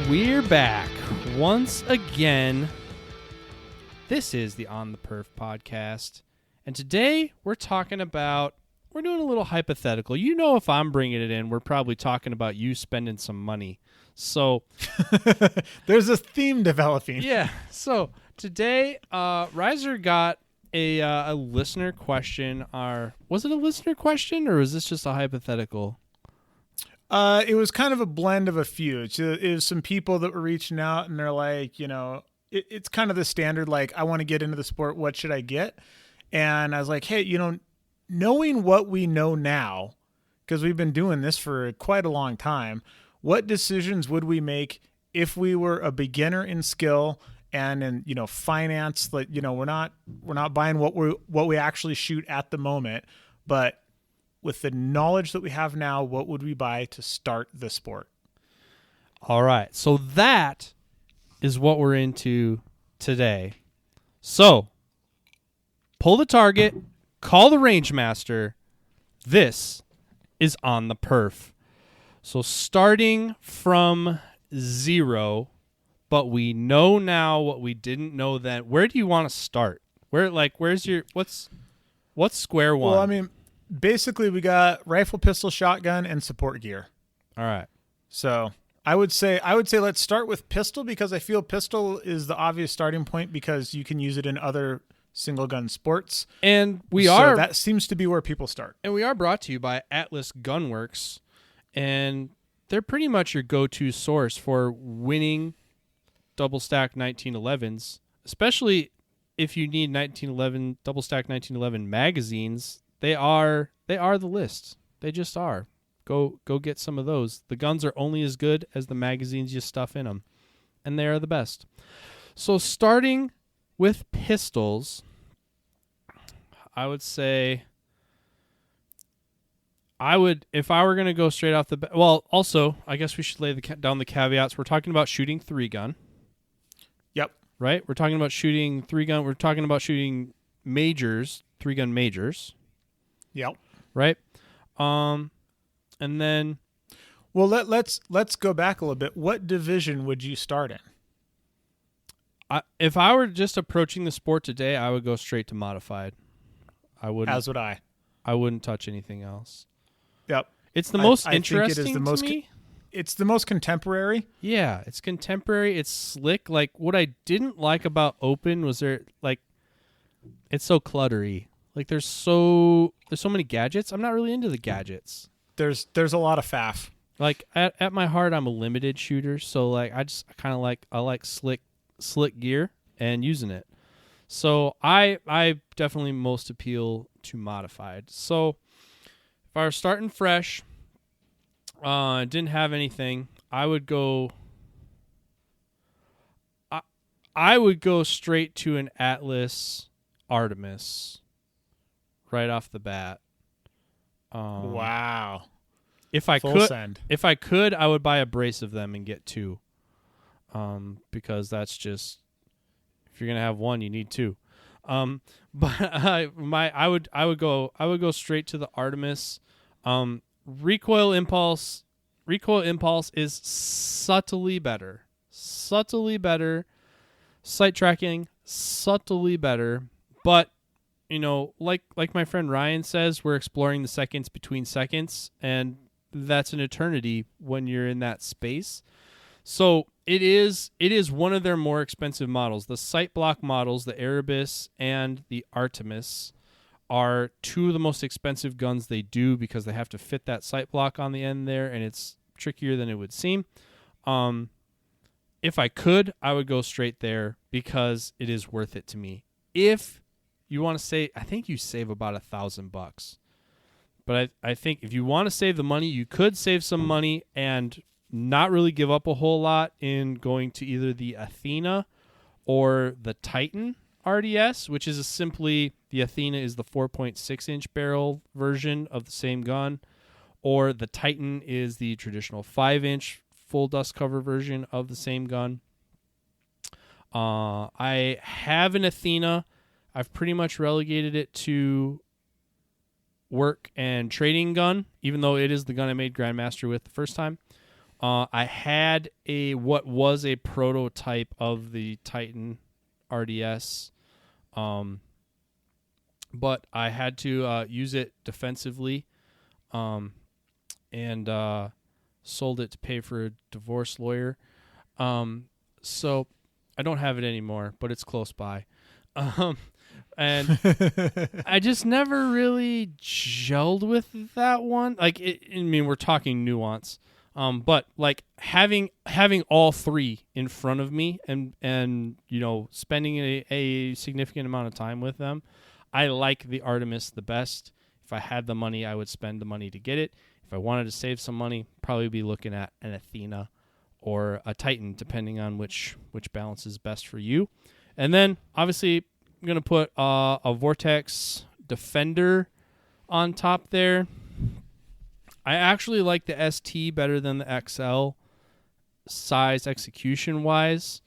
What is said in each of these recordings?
we're back once again. This is the On the Perf podcast, and today we're doing a little hypothetical. You know, if I'm bringing it in, we're probably talking about you spending some money. So there's a theme developing. Yeah. So today, Riser got a listener question. Was it a listener question, or was this just a hypothetical? It was kind of a blend of a few. It was some people that were reaching out, and they're like, it's kind of the standard, like, I want to get into the sport. What should I get? And I was like, hey, knowing what we know now, because we've been doing this for quite a long time, what decisions would we make if we were a beginner in skill and in, finance? Like, we're not buying what we actually shoot at the moment, but with the knowledge that we have now, what would we buy to start the sport? All right. So that is what we're into today. So pull the target, call the range master. This is On the Perf. So starting from zero, but we know now what we didn't know then. Where do you want to start? What's square one? Well, I mean, basically we got rifle, pistol, shotgun, and support gear. All right. So I would say let's start with pistol, because I feel pistol is the obvious starting point because you can use it in other single gun sports. And that seems to be where people start. And we are brought to you by Atlas Gunworks, and they're pretty much your go-to source for winning double stack 1911s, especially if you need double stack 1911 magazines. They are the list. They just are. Go get some of those. The guns are only as good as the magazines you stuff in them, and they are the best. So starting with pistols, I would say if I were going to go straight off the bat. Well, also, I guess we should lay down the caveats. We're talking about shooting 3-gun. Yep. Right? We're talking about shooting 3-gun. We're talking about shooting majors, 3-gun majors. Yep. Right? And then, well, let's go back a little bit. What division would you start in? If I were just approaching the sport today, I would go straight to modified. I wouldn't. As would I. I wouldn't touch anything else. Yep. It's the most I interesting think it is the most to me. It's the most contemporary. Yeah, it's contemporary. It's slick. Like, what I didn't like about Open was it's so cluttery. Like, there's so many gadgets. I'm not really into the gadgets. There's a lot of faff. Like, at my heart, I'm a limited shooter, so like I like slick gear and using it. So I definitely most appeal to modified. So if I were starting fresh, didn't have anything, I would go straight to an Atlas Artemis right off the bat. Wow. If I Full send. If I could, I would buy a brace of them and get two. Because that's just, if you're gonna have one, you need two. But I would go straight to the Artemis. Recoil impulse is subtly better. Sight tracking, subtly better. But like my friend Ryan says, we're exploring the seconds between seconds, and that's an eternity when you're in that space. So it is one of their more expensive models. The sight block models, the Erebus and the Artemis, are two of the most expensive guns they do because they have to fit that sight block on the end there, and it's trickier than it would seem. If I could, I would go straight there because it is worth it to me. If you want to say, I think you save about $1,000. But I think if you want to save the money, you could save some money and not really give up a whole lot in going to either the Athena or the Titan RDS, which is simply, the Athena is the 4.6-inch barrel version of the same gun, or the Titan is the traditional 5-inch full dust cover version of the same gun. I have an Athena. I've pretty much relegated it to work and trading gun, even though it is the gun I made Grandmaster with the first time. I had what was a prototype of the Titan RDS, but I had to use it defensively, and sold it to pay for a divorce lawyer. So I don't have it anymore, but it's close by. And I just never really gelled with that one. Like, I mean, we're talking nuance. But like having all three in front of me and spending a significant amount of time with them, I like the Artemis the best. If I had the money, I would spend the money to get it. If I wanted to save some money, probably be looking at an Athena or a Titan, depending on which balance is best for you. And then obviously I'm gonna put a Vortex Defender on top there. I actually like the ST better than the XL size execution wise.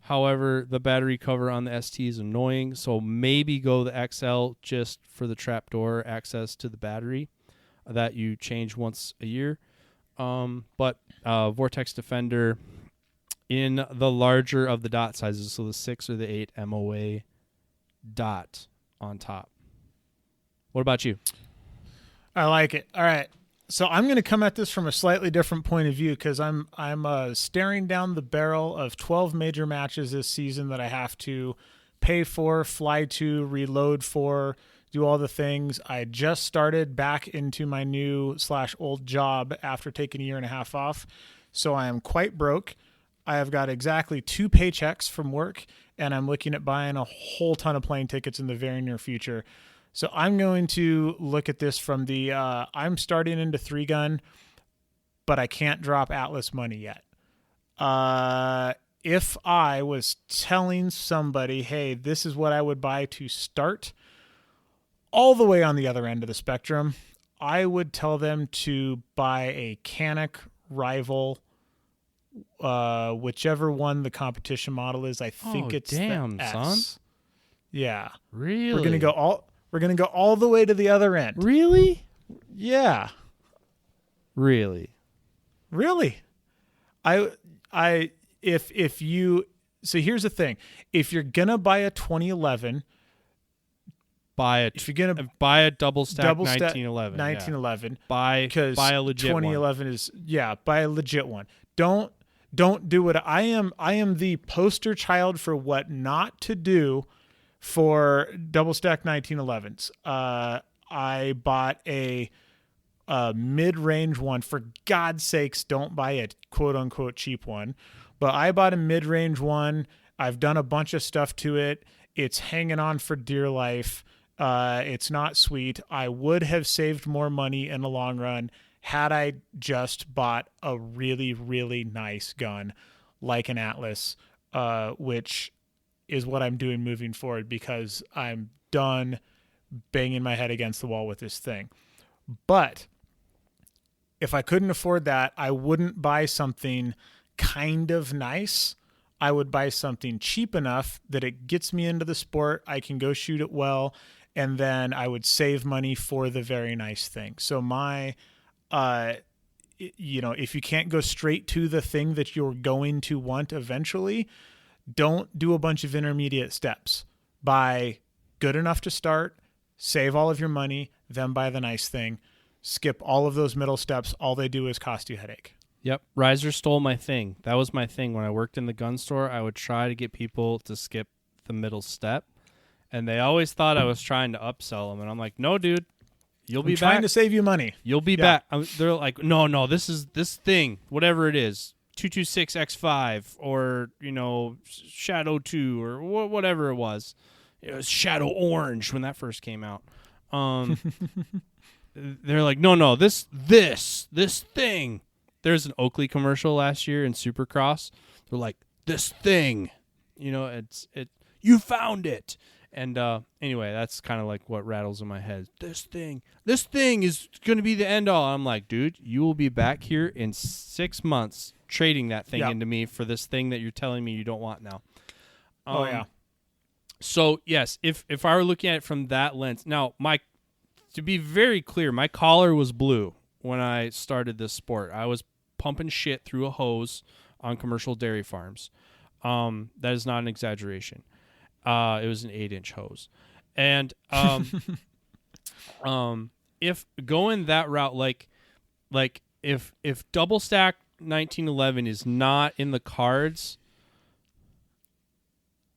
However, the battery cover on the ST is annoying, so maybe go the XL just for the trapdoor access to the battery that you change once a year. But Vortex Defender in the larger of the dot sizes, so the 6 or the 8 MOA dot on top. What about you? I like it. All right. So I'm going to come at this from a slightly different point of view because I'm staring down the barrel of 12 major matches this season that I have to pay for, fly to, reload for, do all the things. I just started back into my new / old job after taking a year and a half off, so I am quite broke. I have got exactly 2 paychecks from work, and I'm looking at buying a whole ton of plane tickets in the very near future. So I'm going to look at this from the I'm starting into 3-gun, but I can't drop Atlas money yet. If I was telling somebody, hey, this is what I would buy to start, all the way on the other end of the spectrum, I would tell them to buy a Canik Rival, whichever one the competition model is. I think it's the S. Son. Yeah. Really? We're gonna go all the way to the other end. Really? Yeah. Really? If you, so here's the thing. If you're gonna buy a 2011, buy a double stack 1911. 1911. Yeah. Buy a legit 2011 one. is buy a legit one. Don't do what I am. I am the poster child for what not to do for double stack 1911s. I bought a mid-range one. For God's sakes, don't buy a quote-unquote cheap one. But I bought a mid-range one. I've done a bunch of stuff to it. It's hanging on for dear life. It's not sweet. I would have saved more money in the long run had I just bought a really, really nice gun like an Atlas, which is what I'm doing moving forward because I'm done banging my head against the wall with this thing. But if I couldn't afford that, I wouldn't buy something kind of nice. I would buy something cheap enough that it gets me into the sport. I can go shoot it well, and then I would save money for the very nice thing. So my, if you can't go straight to the thing that you're going to want eventually, don't do a bunch of intermediate steps. Buy good enough to start, save all of your money, then buy the nice thing. Skip all of those middle steps. All they do is cost you a headache. Yep. Riser stole my thing. That was my thing. When I worked in the gun store, I would try to get people to skip the middle step. And they always thought I was trying to upsell them. And I'm like, no, dude, you'll be back. Trying to save you money. You'll be back. They're like, no, this is this thing, whatever it is. 226X5 or, Shadow 2 or whatever it was. It was Shadow Orange when that first came out. They're like, no, this thing. There's an Oakley commercial last year in Supercross. They're like, this thing. You found it. And anyway, that's kind of like what rattles in my head. This thing is going to be the end all. I'm like, dude, you will be back here in 6 months trading that thing into me for this thing that you're telling me you don't want now. Yeah. So yes, if I were looking at it from that lens, now to be very clear, my collar was blue when I started this sport. I was pumping shit through a hose on commercial dairy farms. That is not an exaggeration. It was an 8-inch hose. And if going that route, like if double stack 1911 is not in the cards,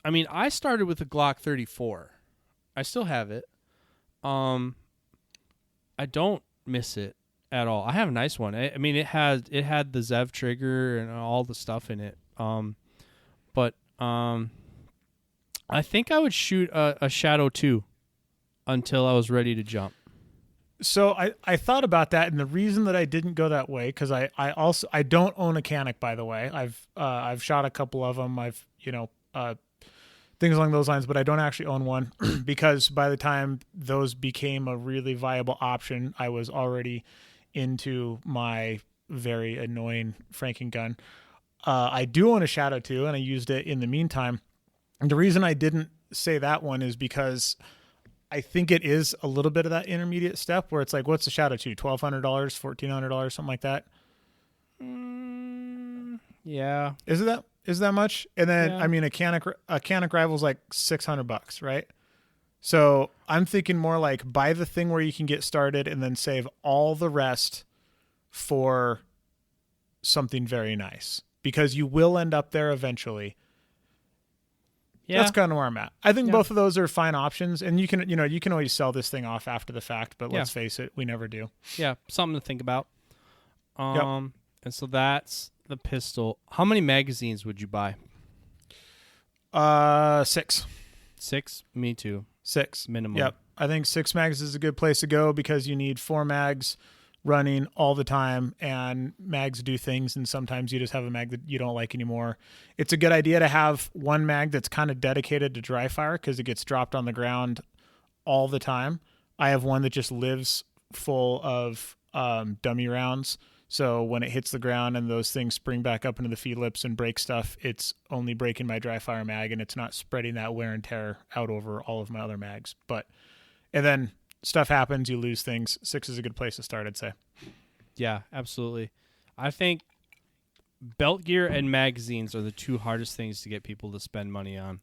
I mean, I started with a Glock 34. I still have it. I don't miss it at all. I have a nice one. I mean, it had the Zev trigger and all the stuff in it. But I think I would shoot a Shadow 2 until I was ready to jump. So I thought about that, and the reason that I didn't go that way, because I don't own a Canic, by the way. I've shot a couple of them. I've things along those lines, but I don't actually own one because by the time those became a really viable option, I was already into my very annoying franking gun. I do own a Shadow 2, and I used it in the meantime. And the reason I didn't say that one is because I think it is a little bit of that intermediate step where it's like, what's the Shadow 2? $1,200, $1,400, something like that. Yeah. Is that much? And then, Yeah. I mean, a Canic Rival's like $600, right? So I'm thinking more like buy the thing where you can get started and then save all the rest for something very nice, because you will end up there eventually. Yeah. That's kind of where I'm at. I think Yeah. both of those are fine options, and you can always sell this thing off after the fact, but Yeah. let's face it, we never do. Yeah, something to think about. And so that's the pistol. How many magazines would you buy? 6. 6? Me too. 6 minimum. Yep. I think 6 mags is a good place to go because you need 4 mags running all the time, and mags do things, and sometimes you just have a mag that you don't like anymore. It's a good idea to have one mag that's kind of dedicated to dry fire because it gets dropped on the ground all the time. I have one that just lives full of dummy rounds. So when it hits the ground and those things spring back up into the feed lips and break stuff, it's only breaking my dry fire mag, and it's not spreading that wear and tear out over all of my other mags. And then stuff happens, you lose things. 6 is a good place to start, I'd say. Yeah, absolutely. I think belt gear and magazines are the two hardest things to get people to spend money on.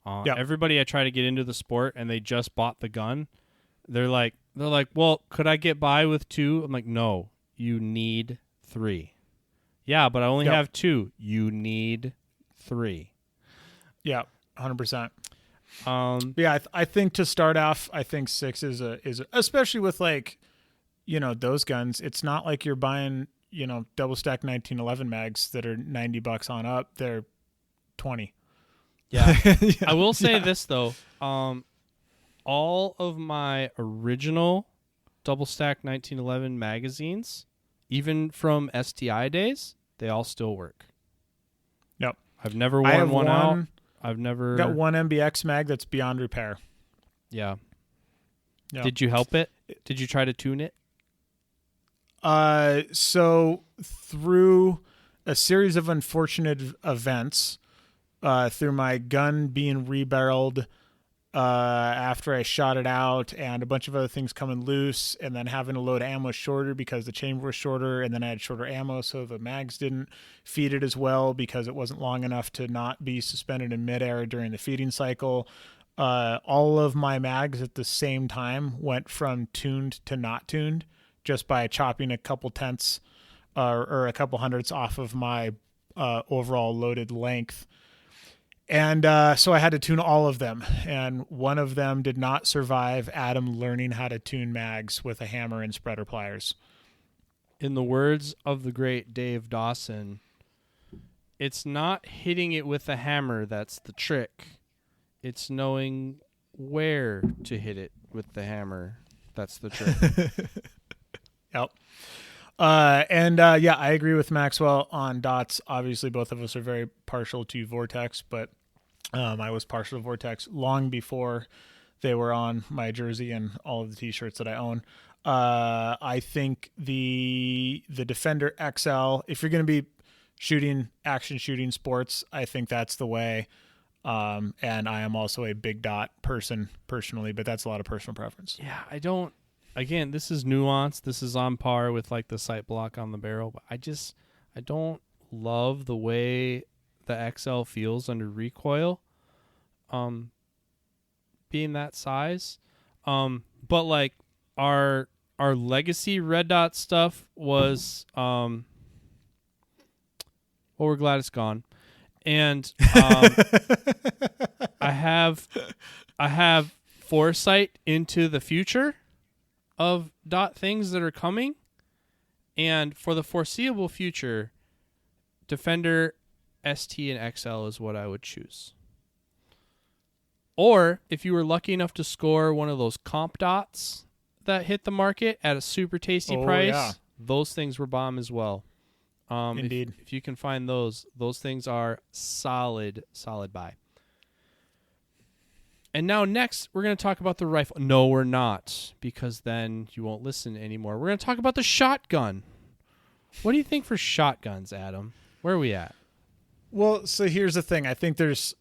Yep. Everybody I try to get into the sport and they just bought the gun, they're like, well, could I get by with 2? I'm like, no, you need 3. Yeah, but I only have 2. You need 3. Yeah, 100%. Yeah, I think to start off, I think 6 is especially with those guns. It's not like you're buying double stack 1911 mags that are $90 on up. They're 20. Yeah. I will say this though. All of my original double stack 1911 magazines, even from STI days, they all still work. Yep. I've never worn one out. I've never got one MBX mag that's beyond repair. Yeah. Yep. Did you help it? Did you try to tune it? So through a series of unfortunate events, through my gun being rebarreled after I shot it out, and a bunch of other things coming loose, and then having to load ammo shorter because the chamber was shorter, and then I had shorter ammo, so the mags didn't feed it as well because it wasn't long enough to not be suspended in midair during the feeding cycle. All of my mags at the same time went from tuned to not tuned just by chopping a couple tenths or a couple hundredths off of my overall loaded length. And so I had to tune all of them, and one of them did not survive Adam learning how to tune mags with a hammer and spreader pliers. In the words of the great Dave Dawson, it's not hitting it with a hammer that's the trick. It's knowing where to hit it with the hammer. That's the trick. Yep. I agree with Maxwell on dots. Obviously, both of us are very partial to Vortex, but I was partial to Vortex long before they were on my jersey and all of the T-shirts that I own. I think the Defender XL, if you're going to be action shooting sports, I think that's the way. And I am also a big dot person personally, but that's a lot of personal preference. Yeah, I don't. Again, this is nuanced. This is on par with like the sight block on the barrel, but I don't love the way the XL feels under recoil, being that size. But like our legacy red dot stuff was well, we're glad it's gone. And I have foresight into the future of dot things that are coming, and for the foreseeable future, Defender ST and XL is what I would choose. Or if you were lucky enough to score one of those comp dots that hit the market at a super tasty price, yeah. those things were bomb as well. Indeed. If you can find those things are solid buy. And now next, we're going to talk about the rifle. No, we're not, because then you won't listen anymore. We're going to talk about the shotgun. What do you think for shotguns, Adam? Where are we at? Well, so here's the thing. I think there's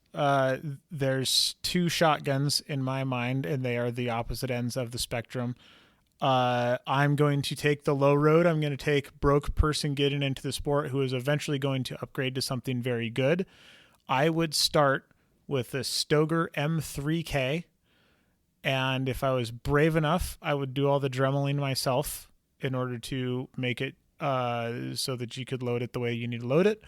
two shotguns in my mind, and they are the opposite ends of the spectrum. I'm going to take the low road. I'm going to take broke person getting into the sport who is eventually going to upgrade to something very good. I would start with the Stoeger M3K, and if I was brave enough, I would do all the dremeling myself in order to make it so that you could load it the way you need to load it.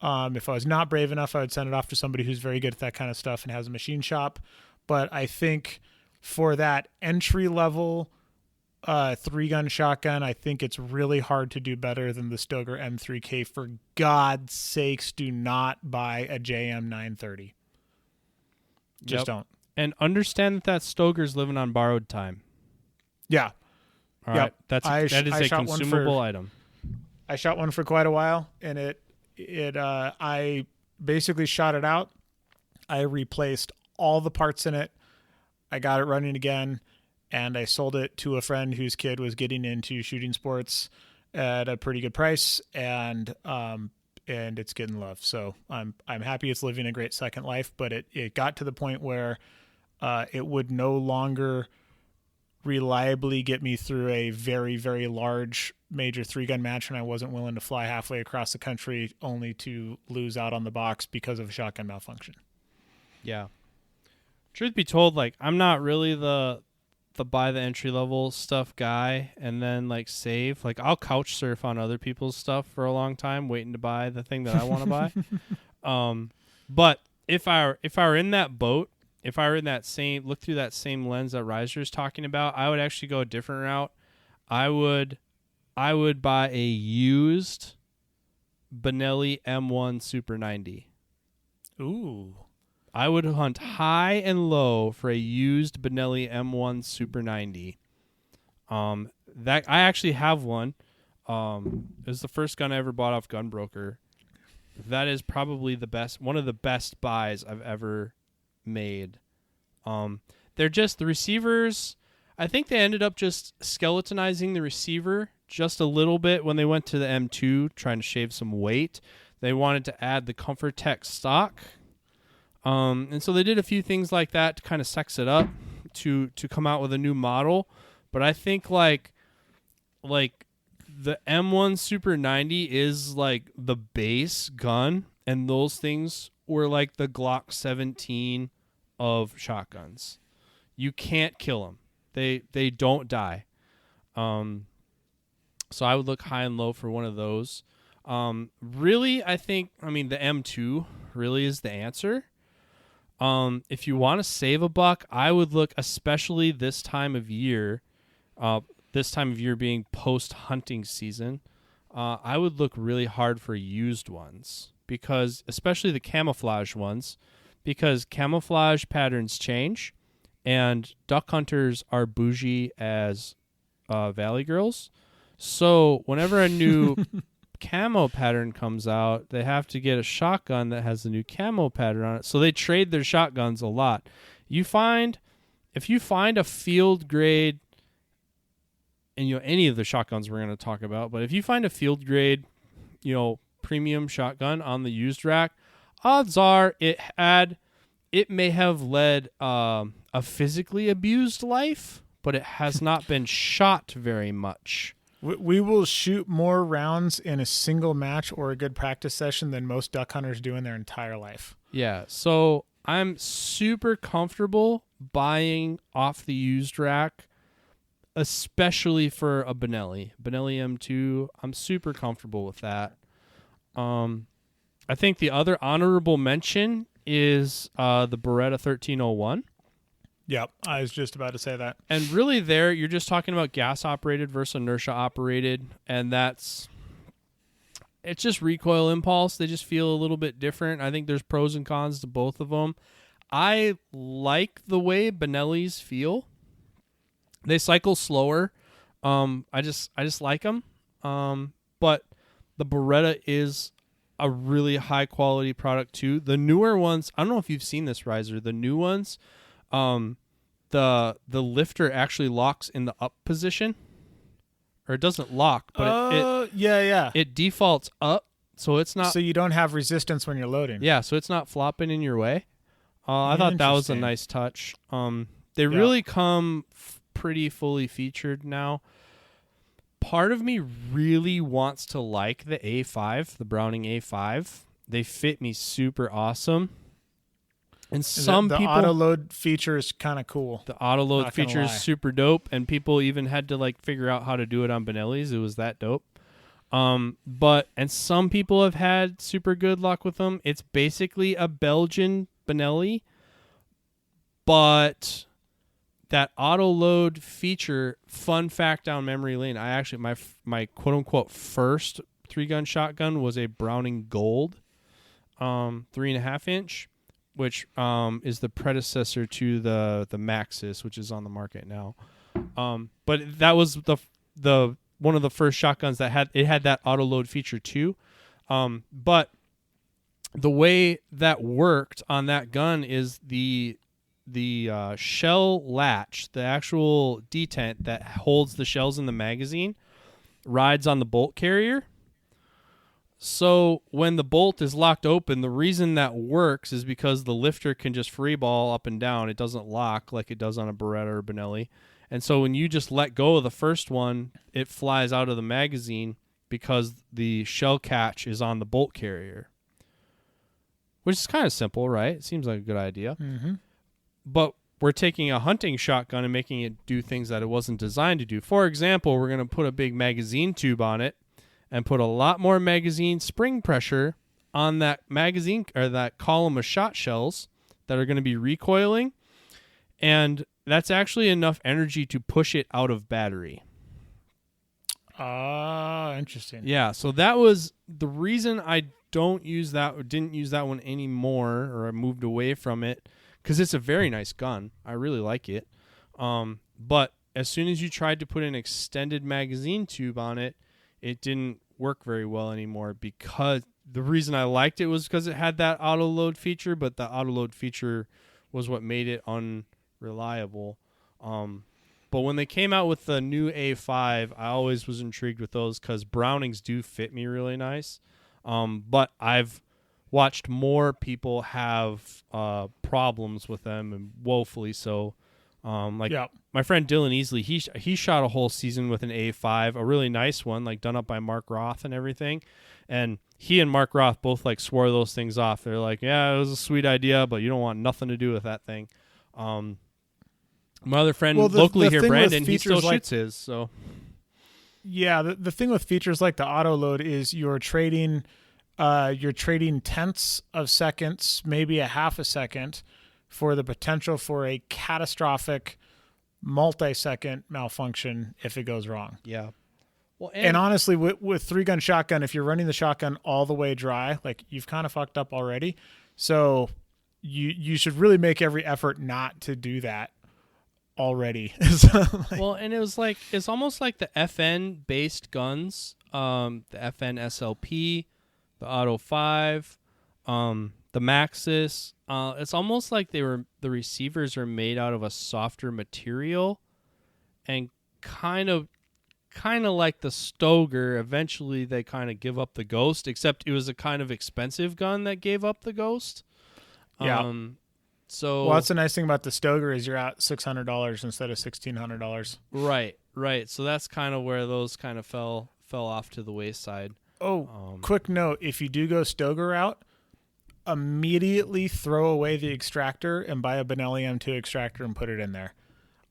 If I was not brave enough, I would send it off to somebody who's very good at that kind of stuff and has a machine shop. But I think for that entry-level 3-gun shotgun, I think it's really hard to do better than the Stoeger M3K. For God's sakes, do not buy a JM930. Just don't. And understand that Stoeger's living on borrowed time. Yeah. All right. That is a consumable item. I shot one for quite a while, and I basically shot it out. I replaced all the parts in it. I got it running again, and I sold it to a friend whose kid was getting into shooting sports at a pretty good price, and it's getting love. So I'm happy it's living a great second life, but it got to the point where it would no longer reliably get me through a very, very large major 3-gun match, and I wasn't willing to fly halfway across the country only to lose out on the box because of a shotgun malfunction. Yeah. Truth be told, like, I'm not really the buy the entry level stuff guy and then like save. Like, I'll couch surf on other people's stuff for a long time waiting to buy the thing that I want to buy. But if I were in that boat, if I were in that look through that same lens that Reiser's talking about, I would actually go a different route. I would buy a used Benelli M1 Super 90. Ooh. I would hunt high and low for a used Benelli M1 Super 90. That I actually have one. It was the first gun I ever bought off Gunbroker. That is probably one of the best buys I've ever made. They're just the receivers. I think they ended up just skeletonizing the receiver just a little bit when they went to the M2, trying to shave some weight. They wanted to add the Comfort-Tech stock. And so they did a few things like that to kind of sex it up to come out with a new model. But I think like the M1 Super 90 is like the base gun, and those things were like the Glock 17 of shotguns. You can't kill them. They don't die. So I would look high and low for one of those. Really, the M2 really is the answer. If you want to save a buck, I would look, especially this time of year being post-hunting season, I would look really hard for used ones, because especially the camouflage ones, because camouflage patterns change, and duck hunters are bougie as valley girls. So whenever a new camo pattern comes out, they have to get a shotgun that has the new camo pattern on it. So they trade their shotguns a lot. If you find a field grade, and any of the shotguns we're going to talk about, but if you find a field grade, premium shotgun on the used rack, odds are it may have led a physically abused life, but it has not been shot very much. We will shoot more rounds in a single match or a good practice session than most duck hunters do in their entire life. Yeah, so I'm super comfortable buying off the used rack, especially for a Benelli M2. I'm super comfortable with that. I think the other honorable mention is the Beretta 1301. Yep, I was just about to say that. And really there, you're just talking about gas operated versus inertia operated, and it's just recoil impulse. They just feel a little bit different. I think there's pros and cons to both of them. I like the way Benellis feel. They cycle slower. I just like them. But the Beretta is a really high quality product too. The newer ones, I don't know if you've seen this, Riser. The new ones, the lifter actually locks in the up position, or it doesn't lock, but it it defaults up, so it's not. So you don't have resistance when you're loading. Yeah, so it's not flopping in your way. I thought that was a nice touch. They really come pretty fully featured now. Part of me really wants to like the A5, the Browning A5. They fit me super awesome. And some the people, auto load feature is kind of cool. the auto load Not gonna feature is lie. super dope, and people even had to like figure out how to do it on Benellis. It was that dope. And some people have had super good luck with them. It's basically a Belgian Benelli, but that auto load feature, fun fact down memory lane, I actually my quote unquote first 3-gun shotgun was a Browning Gold 3.5 inch, which is the predecessor to the Maxis, which is on the market now. But that was the one of the first shotguns that had that auto load feature too. But the way that worked on that gun is the shell latch, the actual detent that holds the shells in the magazine, rides on the bolt carrier. So when the bolt is locked open, the reason that works is because the lifter can just free ball up and down. It doesn't lock like it does on a Beretta or Benelli. And so when you just let go of the first one, it flies out of the magazine because the shell catch is on the bolt carrier. Which is kind of simple, right? It seems like a good idea. Mm-hmm. But we're taking a hunting shotgun and making it do things that it wasn't designed to do. For example, we're going to put a big magazine tube on it and put a lot more magazine spring pressure on that magazine or that column of shot shells that are going to be recoiling. And that's actually enough energy to push it out of battery. Interesting. Yeah, so that was the reason I didn't use that one anymore, or I moved away from it, because it's a very nice gun. I really like it. But as soon as you tried to put an extended magazine tube on it, it didn't work very well anymore, because the reason I liked it was because it had that auto load feature, but the auto load feature was what made it unreliable. But when they came out with the new A5, I always was intrigued with those because Brownings do fit me really nice. But I've watched more people have problems with them, and woefully so. My friend Dylan Easley, he shot a whole season with an A5, a really nice one, like done up by Mark Roth and everything. And he and Mark Roth both like swore those things off. They're like, yeah, it was a sweet idea, but you don't want nothing to do with that thing. My other friend locally here, Brandon, he still shoots his. So yeah, the thing with features like the auto load is you're trading tenths of seconds, maybe a half a second, for the potential for a catastrophic multi-second malfunction if it goes wrong. Yeah. Well, and honestly, with 3-gun shotgun, if you're running the shotgun all the way dry, like, you've kind of fucked up already. So you should really make every effort not to do that already. Well, and it's almost like the FN based guns, the FN SLP, the Auto 5, the Maxis. It's almost like the receivers are made out of a softer material, and kind of like the Stoeger. Eventually, they kind of give up the Ghost, except it was a kind of expensive gun that gave up the Ghost. Yeah. So that's the nice thing about the Stoeger is you're at $600 instead of $1,600. Right. Right. So that's kind of where those kind of fell off to the wayside. Oh, quick note: if you do go Stoger route, immediately throw away the extractor and buy a Benelli M2 extractor and put it in there.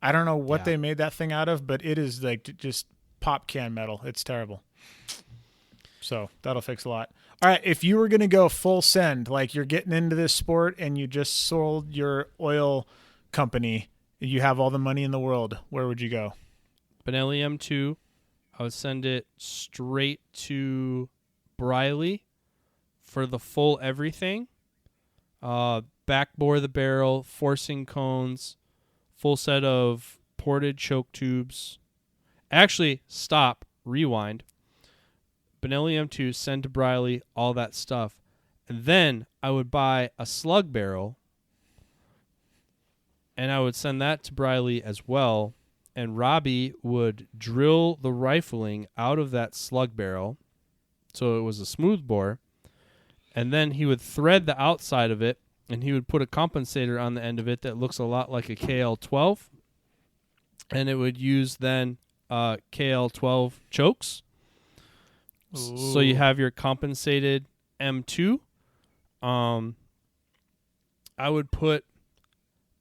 I don't know what they made that thing out of, but it is like just pop can metal. It's terrible. So that'll fix a lot. All right, if you were going to go full send, like you're getting into this sport and you just sold your oil company, you have all the money in the world, where would you go? Benelli M2, I would send it straight to Briley for the full everything. Backbore the barrel, forcing cones, full set of ported choke tubes. Actually, stop, rewind. Benelli M2, send to Briley, all that stuff. And then I would buy a slug barrel, and I would send that to Briley as well. And Robbie would drill the rifling out of that slug barrel, so it was a smooth bore. And then he would thread the outside of it, and he would put a compensator on the end of it that looks a lot like a KL12. And it would use then KL12 chokes. Ooh. So you have your compensated M2. I would put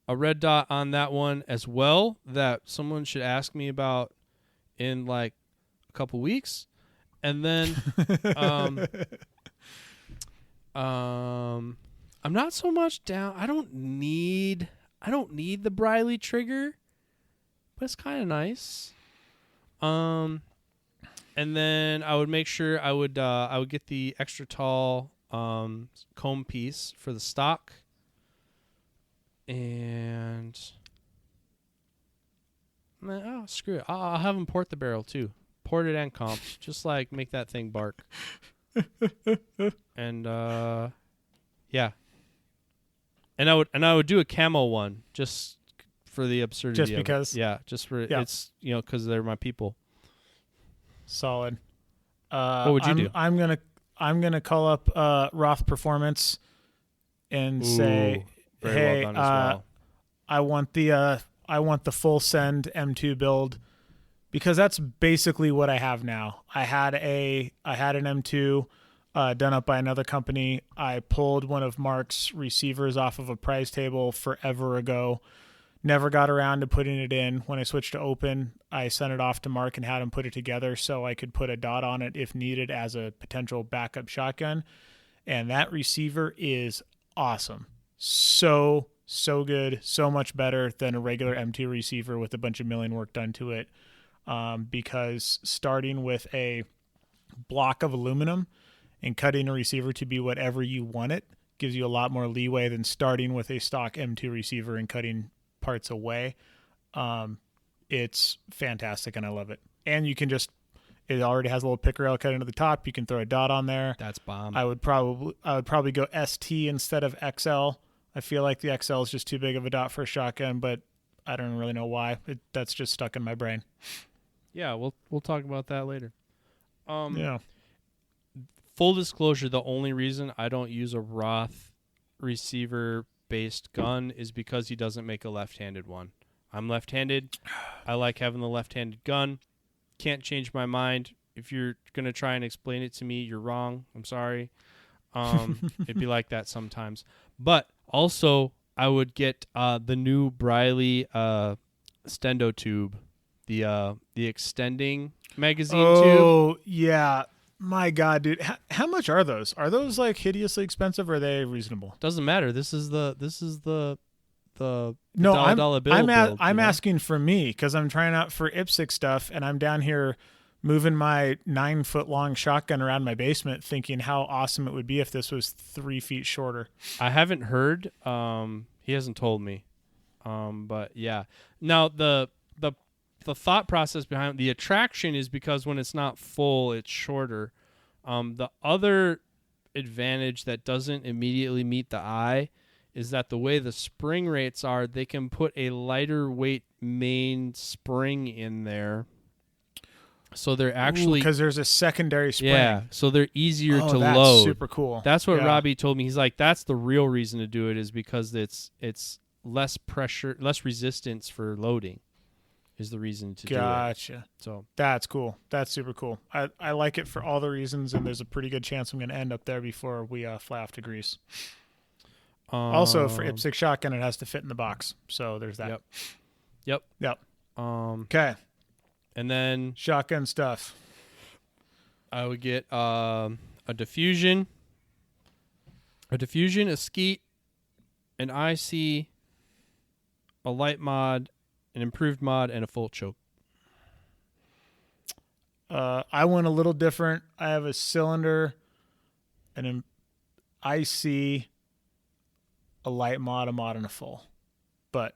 a red dot on that one as well that someone should ask me about in like a couple weeks. And then I'm not so much down. I don't need the Briley trigger, but it's kind of nice. And then I would make sure I would get the extra tall comb piece for the stock. And screw it. I'll have them port the barrel too. Port it and comped. Just like make that thing bark. And yeah. And I would do a camo one just for the absurdity Just of because? it. Yeah, just for it's because they're my people. Solid. What would you do? I'm gonna call up Roth Performance and say, very hey, well done as well. I want the full send M2 build, because that's basically what I have now. I had an M2 done up by another company. I pulled one of Mark's receivers off of a prize table forever ago. Never got around to putting it in. When I switched to open, I sent it off to Mark and had him put it together so I could put a dot on it if needed as a potential backup shotgun. And that receiver is awesome. So good. So much better than a regular M2 receiver with a bunch of milling work done to it. Because starting with a block of aluminum and cutting a receiver to be whatever you want it gives you a lot more leeway than starting with a stock M2 receiver and cutting parts away. It's fantastic and I love it. And you can it already has a little pick rail cut into the top. You can throw a dot on there. That's bomb. I would probably go ST instead of XL. I feel like the XL is just too big of a dot for a shotgun, but I don't really know why. That's just stuck in my brain. Yeah, we'll talk about that later. Yeah. Full disclosure, the only reason I don't use a Roth receiver-based gun is because he doesn't make a left-handed one. I'm left-handed. I like having the left-handed gun. Can't change my mind. If you're going to try and explain it to me, you're wrong. I'm sorry. It'd be like that sometimes. But also, I would get the new Briley Stendo tube, the extending magazine tube. Oh, yeah. My God, dude. How much are those? Are those like hideously expensive or are they reasonable? Doesn't matter. This is the No, dollar bill build, I'm asking for me because I'm trying out for IPSC stuff and I'm down here moving my 9-foot long shotgun around my basement thinking how awesome it would be if this was 3 feet shorter. I haven't heard. He hasn't told me. But yeah. Now the thought process behind the attraction is because when it's not full, it's shorter. The other advantage that doesn't immediately meet the eye is that the way the spring rates are, they can put a lighter weight main spring in there. So they're actually... Because there's a secondary spring. Yeah, so they're easier to that's load. Super cool. That's what Yeah. Robbie told me. He's like, that's the real reason to do it is because it's less pressure, less resistance for loading. is the reason to do it. Gotcha. So That's cool. That's super cool. I like it for all the reasons, and there's a pretty good chance I'm going to end up there before we fly off to Greece. Also, for IPSC shotgun, it has to fit in the box. So there's that. Yep. Okay. And then Shotgun stuff. I would get a diffusion, a skeet, an IC, a light mod, an improved mod, and a full choke. I went a little different. I have a cylinder, an IC, a light mod, a mod, and a full. But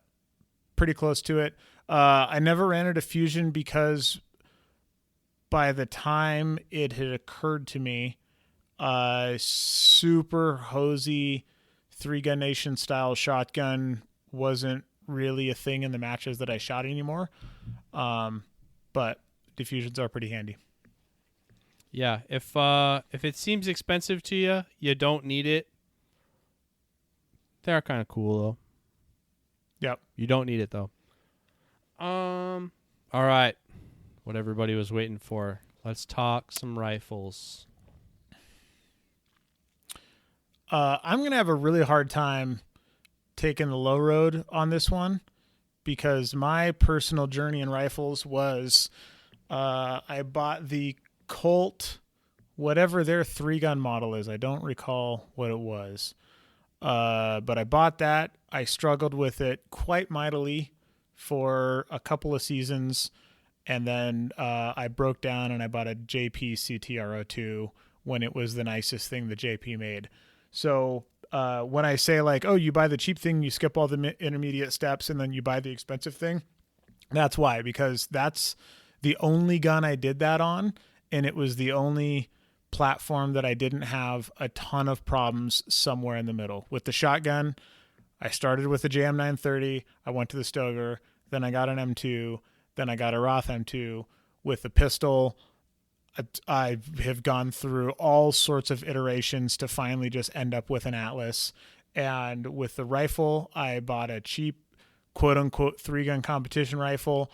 pretty close to it. I never ran a diffusion because by the time it had occurred to me, super hosey 3-gun nation style shotgun wasn't really a thing in the matches that I shot anymore. But diffusions are pretty handy. Yeah, if it seems expensive to you, you don't need it. They are kind of cool though. Yep. You don't need it though. All right. What everybody was waiting for. Let's talk some rifles. I'm going to have a really hard time taking the low road on this one because my personal journey in rifles was I bought the Colt, whatever their 3-gun model is. I don't recall what it was. But I bought that. I struggled with it quite mightily for a couple of seasons. And then I broke down and I bought a JP CTR02 when it was the nicest thing the JP made. So when I say like, oh, you buy the cheap thing, you skip all the intermediate steps, and then you buy the expensive thing, that's why, because that's the only gun I did that on, and it was the only platform that I didn't have a ton of problems somewhere in the middle. With the shotgun, I started with the JM 930, I went to the Stoeger, then I got an M2, then I got a Roth M2. With the pistol, I have gone through all sorts of iterations to finally just end up with an Atlas. And with the rifle, I bought a cheap, quote-unquote, 3-gun competition rifle,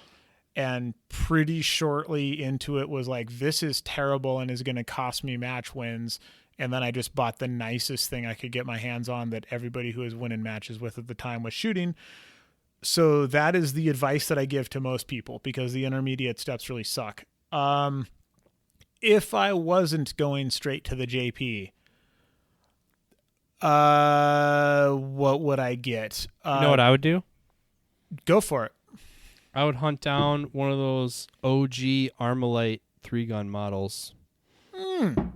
and pretty shortly into it was like, this is terrible and is going to cost me match wins. And then I just bought the nicest thing I could get my hands on that everybody who was winning matches with at the time was shooting. So that is the advice that I give to most people because the intermediate steps really suck. If I wasn't going straight to the JP, what would I get? You know what I would do? Go for it. I would hunt down one of those OG Armalite 3-gun models. I'm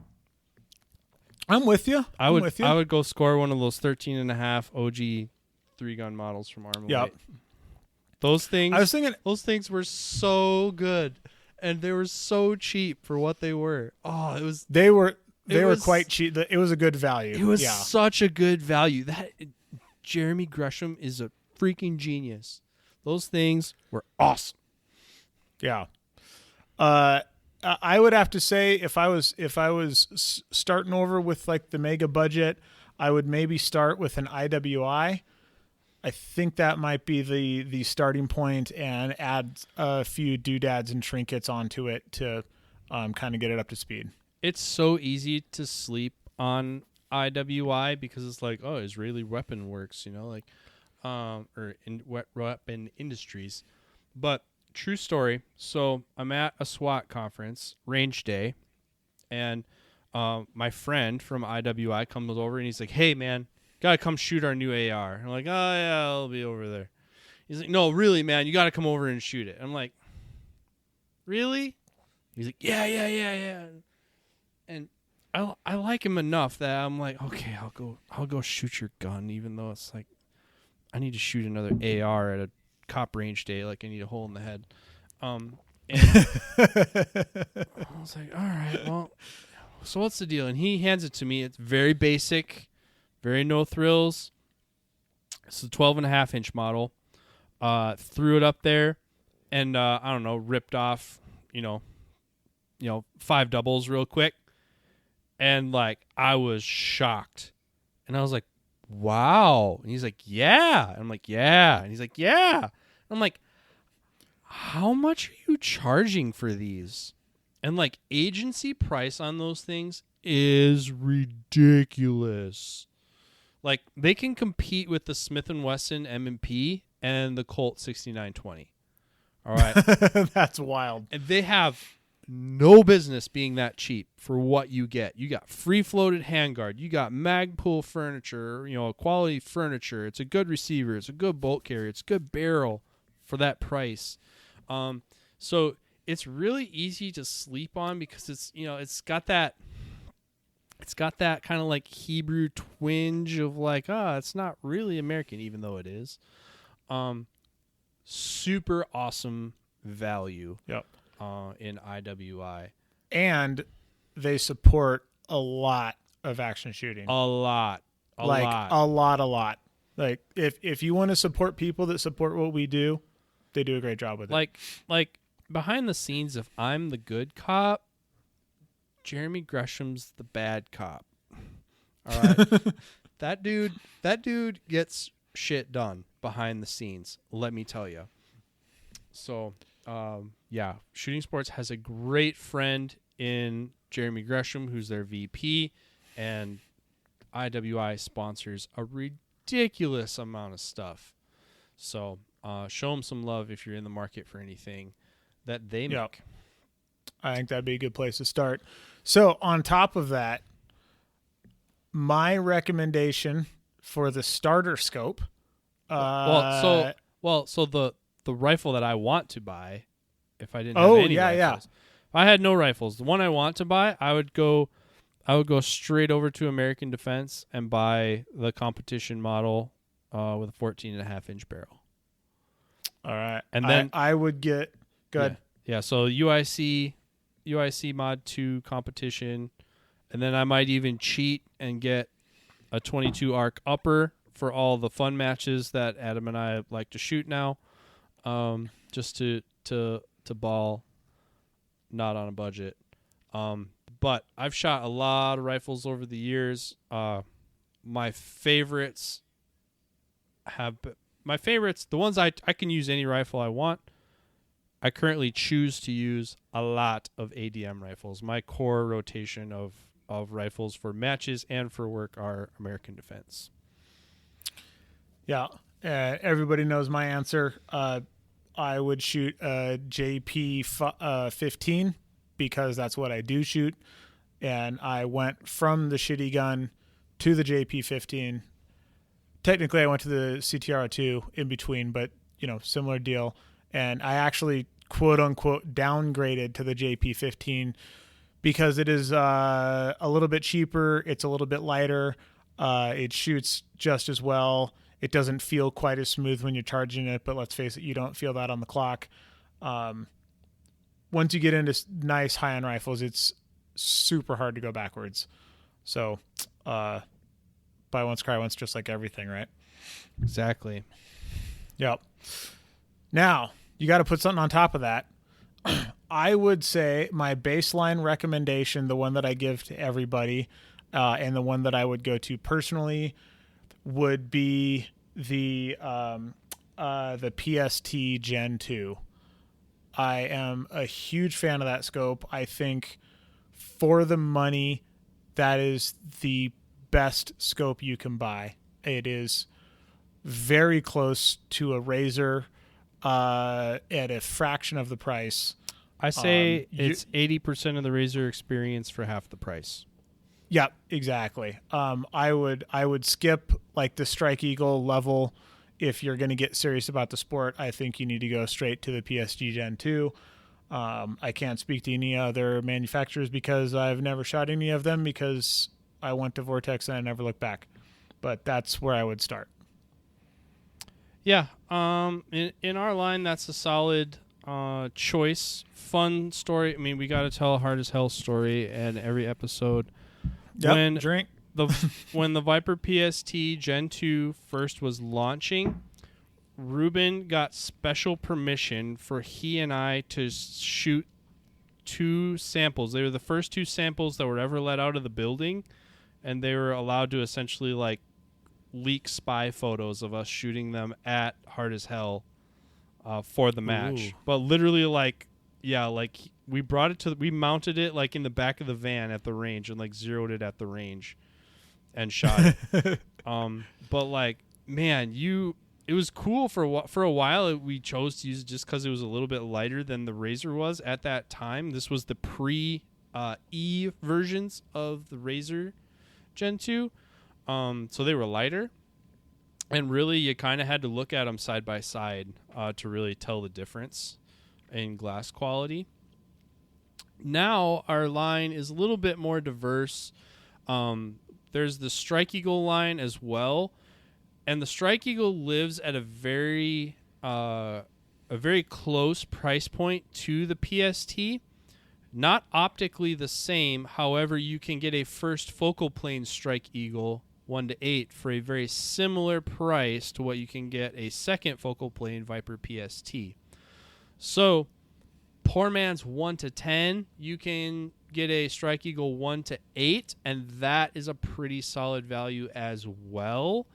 with you. I would go score one of those 13.5 OG 3-gun models from Armalite. Yep. Those things were so good, and they were so cheap for what they were. Oh, it was. They were quite cheap. It was a good value. It was such a good value. That Jeremy Gresham is a freaking genius. Those things were awesome. Yeah. I would have to say if I was starting over with like the mega budget, I would maybe start with an IWI. I think that might be the starting point, and add a few doodads and trinkets onto it to kind of get it up to speed. It's so easy to sleep on IWI because it's like, oh, Israeli Weapon Works, like, or in weapon industries. But true story. So I'm at a SWAT conference, range day, and my friend from IWI comes over and he's like, hey, man, gotta come shoot our new AR. I'm like, oh, yeah, I'll be over there. He's like, no, really, man, you gotta come over and shoot it. I'm like, really? He's like, yeah. And I like him enough that I'm like, okay, I'll go shoot your gun, even though it's like I need to shoot another AR at a cop range day, like I need a hole in the head. And I was like, all right, well, so what's the deal? And he hands it to me. It's very basic, very no thrills. It's a 12.5-inch model. Threw it up there, and I don't know, ripped off, 5 doubles real quick, and like I was shocked, and I was like, wow. And he's like, yeah. And I'm like, yeah. And he's like, yeah. And I'm like, how much are you charging for these? And like agency price on those things is ridiculous. Like they can compete with the Smith & Wesson M&P and the Colt 6920. All right. That's wild. And they have no business being that cheap for what you get. You got free floated handguard. You got Magpul furniture, quality furniture. It's a good receiver. It's a good bolt carrier. It's a good barrel for that price. So it's really easy to sleep on because it's got that kind of like Hebrew twinge of like, it's not really American, even though it is. Super awesome value. Yep. In IWI. And they support a lot of action shooting. A lot. A lot. Like if you want to support people that support what we do, they do a great job with it. Like behind the scenes, if I'm the good cop, Jeremy Gresham's the bad cop. All right. That dude gets shit done behind the scenes, let me tell you. So, Shooting Sports has a great friend in Jeremy Gresham, who's their VP, and IWI sponsors a ridiculous amount of stuff. So, show them some love if you're in the market for anything that they make. Yep. I think that'd be a good place to start. So, on top of that, my recommendation for the starter scope. So the rifle that I want to buy, if I didn't have any rifles, if I had no rifles, the one I want to buy, I would go straight over to American Defense and buy the competition model with a 14.5-inch barrel. All right, and then I would get good. Yeah. So UIC Mod 2 competition, and then I might even cheat and get a 22 arc upper for all the fun matches that Adam and I like to shoot now. Just to ball, not on a budget. But I've shot a lot of rifles over the years. My favorites, the ones I can use any rifle I want. I currently choose to use a lot of ADM rifles. My core rotation of rifles for matches and for work are American Defense. Yeah. Everybody knows my answer. I would shoot a JP 15 because that's what I do shoot. And I went from the shitty gun to the JP 15. Technically, I went to the CTR 2 in between, but, similar deal. And I actually, quote unquote, downgraded to the JP 15 because it is a little bit cheaper. It's a little bit lighter. It shoots just as well. It doesn't feel quite as smooth when you're charging it, but let's face it, you don't feel that on the clock. Once you get into nice high-end rifles, it's super hard to go backwards. So, buy once, cry once, just like everything, right? Exactly. Yep. Now, you got to put something on top of that. I would say my baseline recommendation, the one that I give to everybody, and the one that I would go to personally, would be the PST Gen 2. I am a huge fan of that scope. I think for the money, that is the best scope you can buy. It is very close to a Razor at a fraction of the price. I say it's 80% of the Razor experience for half the price. Yep, exactly. I would skip like the Strike Eagle level. If you're going to get serious about the sport, I think you need to go straight to the PSG Gen 2. I can't speak to any other manufacturers because I've never shot any of them because I went to Vortex and I never looked back. But that's where I would start. Yeah. In our line, that's a solid choice. Fun story. I mean, we got to tell a hard as hell story in every episode. Yep, when the Viper PST Gen 2 first was launching, Ruben got special permission for he and I to shoot 2 samples. They were the first 2 samples that were ever let out of the building, and they were allowed to essentially like leak spy photos of us shooting them at hard as hell for the match. Ooh. But literally, like, yeah, like we mounted it like in the back of the van at the range and like zeroed it at the range and shot it. But like, man, it was cool for a while. We chose to use it just because it was a little bit lighter than the Razor was at that time. This was the pre E versions of the Razor Gen 2, so they were lighter. And really, you kind of had to look at them side by side to really tell the difference in glass quality. Now, our line is a little bit more diverse. There's the Strike Eagle line as well. And the Strike Eagle lives at a very close price point to the PST. Not optically the same. However, you can get a first focal plane Strike Eagle 1-8 for a very similar price to what you can get a second focal plane Viper PST. So, poor man's 1-10, you can get a Strike Eagle 1-8, and that is a pretty solid value as well.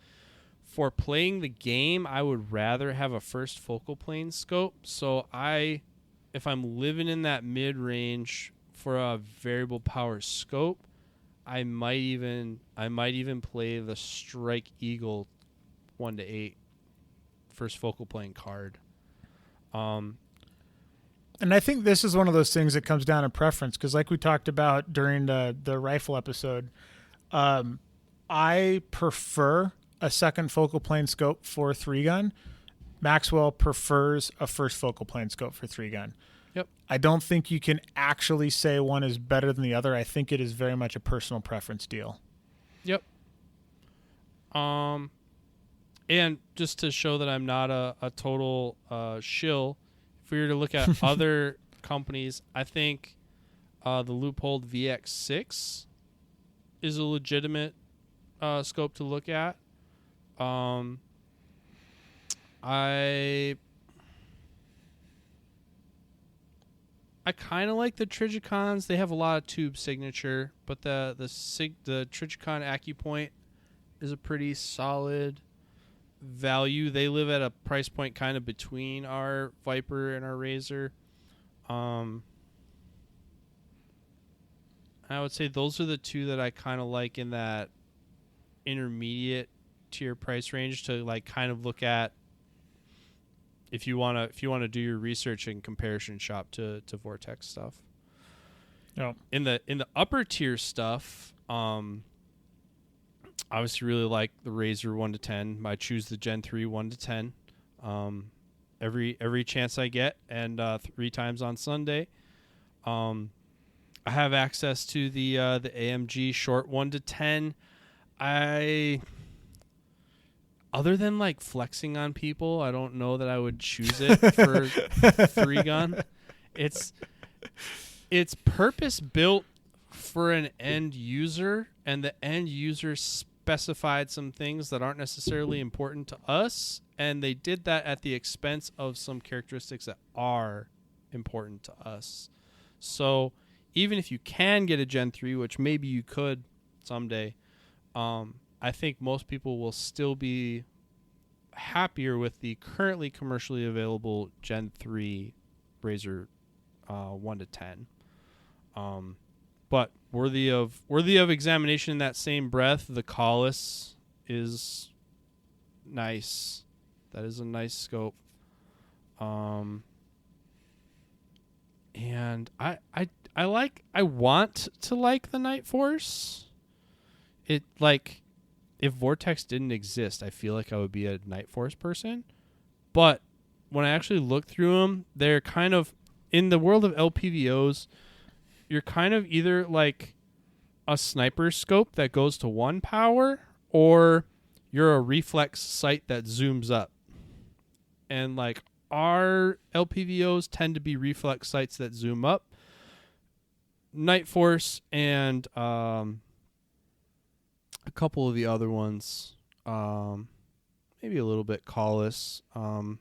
For playing the game, I would rather have a first focal plane scope. So if I'm living in that mid-range for a variable power scope, I might even play the Strike Eagle 1-8 first focal plane card. And I think this is one of those things that comes down to preference, because like we talked about during the rifle episode, I prefer a second focal plane scope for 3-gun. Maxwell prefers a first focal plane scope for 3-gun. Yep. I don't think you can actually say one is better than the other. I think it is very much a personal preference deal. Yep. And just to show that I'm not a total shill, if we were to look at other companies, I think the Leupold VX6 is a legitimate scope to look at. I kind of like the Trijicons. They have a lot of tube signature, but the Trijicon AccuPoint is a pretty solid value. They live at a price point kind of between our Viper and our Razor. I would say those are the two that I kind of like in that intermediate tier price range to like kind of look at if you want to do your research and comparison shop to Vortex stuff. No. In the upper tier stuff, obviously really like the Razor 1-10. I choose the Gen 3 1-10. Every chance I get, and 3 times on Sunday. I have access to the AMG short 1-10. Other than like flexing on people, I don't know that I would choose it for 3-gun. It's purpose built for an end user, and the end user specified some things that aren't necessarily important to us, and they did that at the expense of some characteristics that are important to us. So even if you can get a Gen 3, which maybe you could someday, I think most people will still be happier with the currently commercially available Gen 3 Razor 1-10. But worthy of examination in that same breath, the Collis is nice. That is a nice scope. And I want to like the Night Force. It like if Vortex didn't exist, I feel like I would be a Night Force person. But when I actually look through them, they're kind of in the world of LPVOs. You're kind of either like a sniper scope that goes to 1 power, or you're a reflex sight that zooms up. And like our LPVOs tend to be reflex sights that zoom up. Night Force and a couple of the other ones, maybe a little bit Collis. Some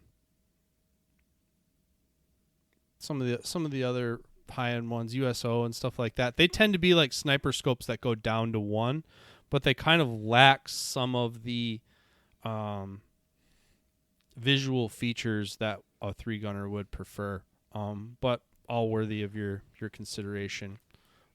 of the other high-end ones, USO and stuff like that, they tend to be like sniper scopes that go down to 1, but they kind of lack some of the visual features that a 3-gunner would prefer. But all worthy of your consideration.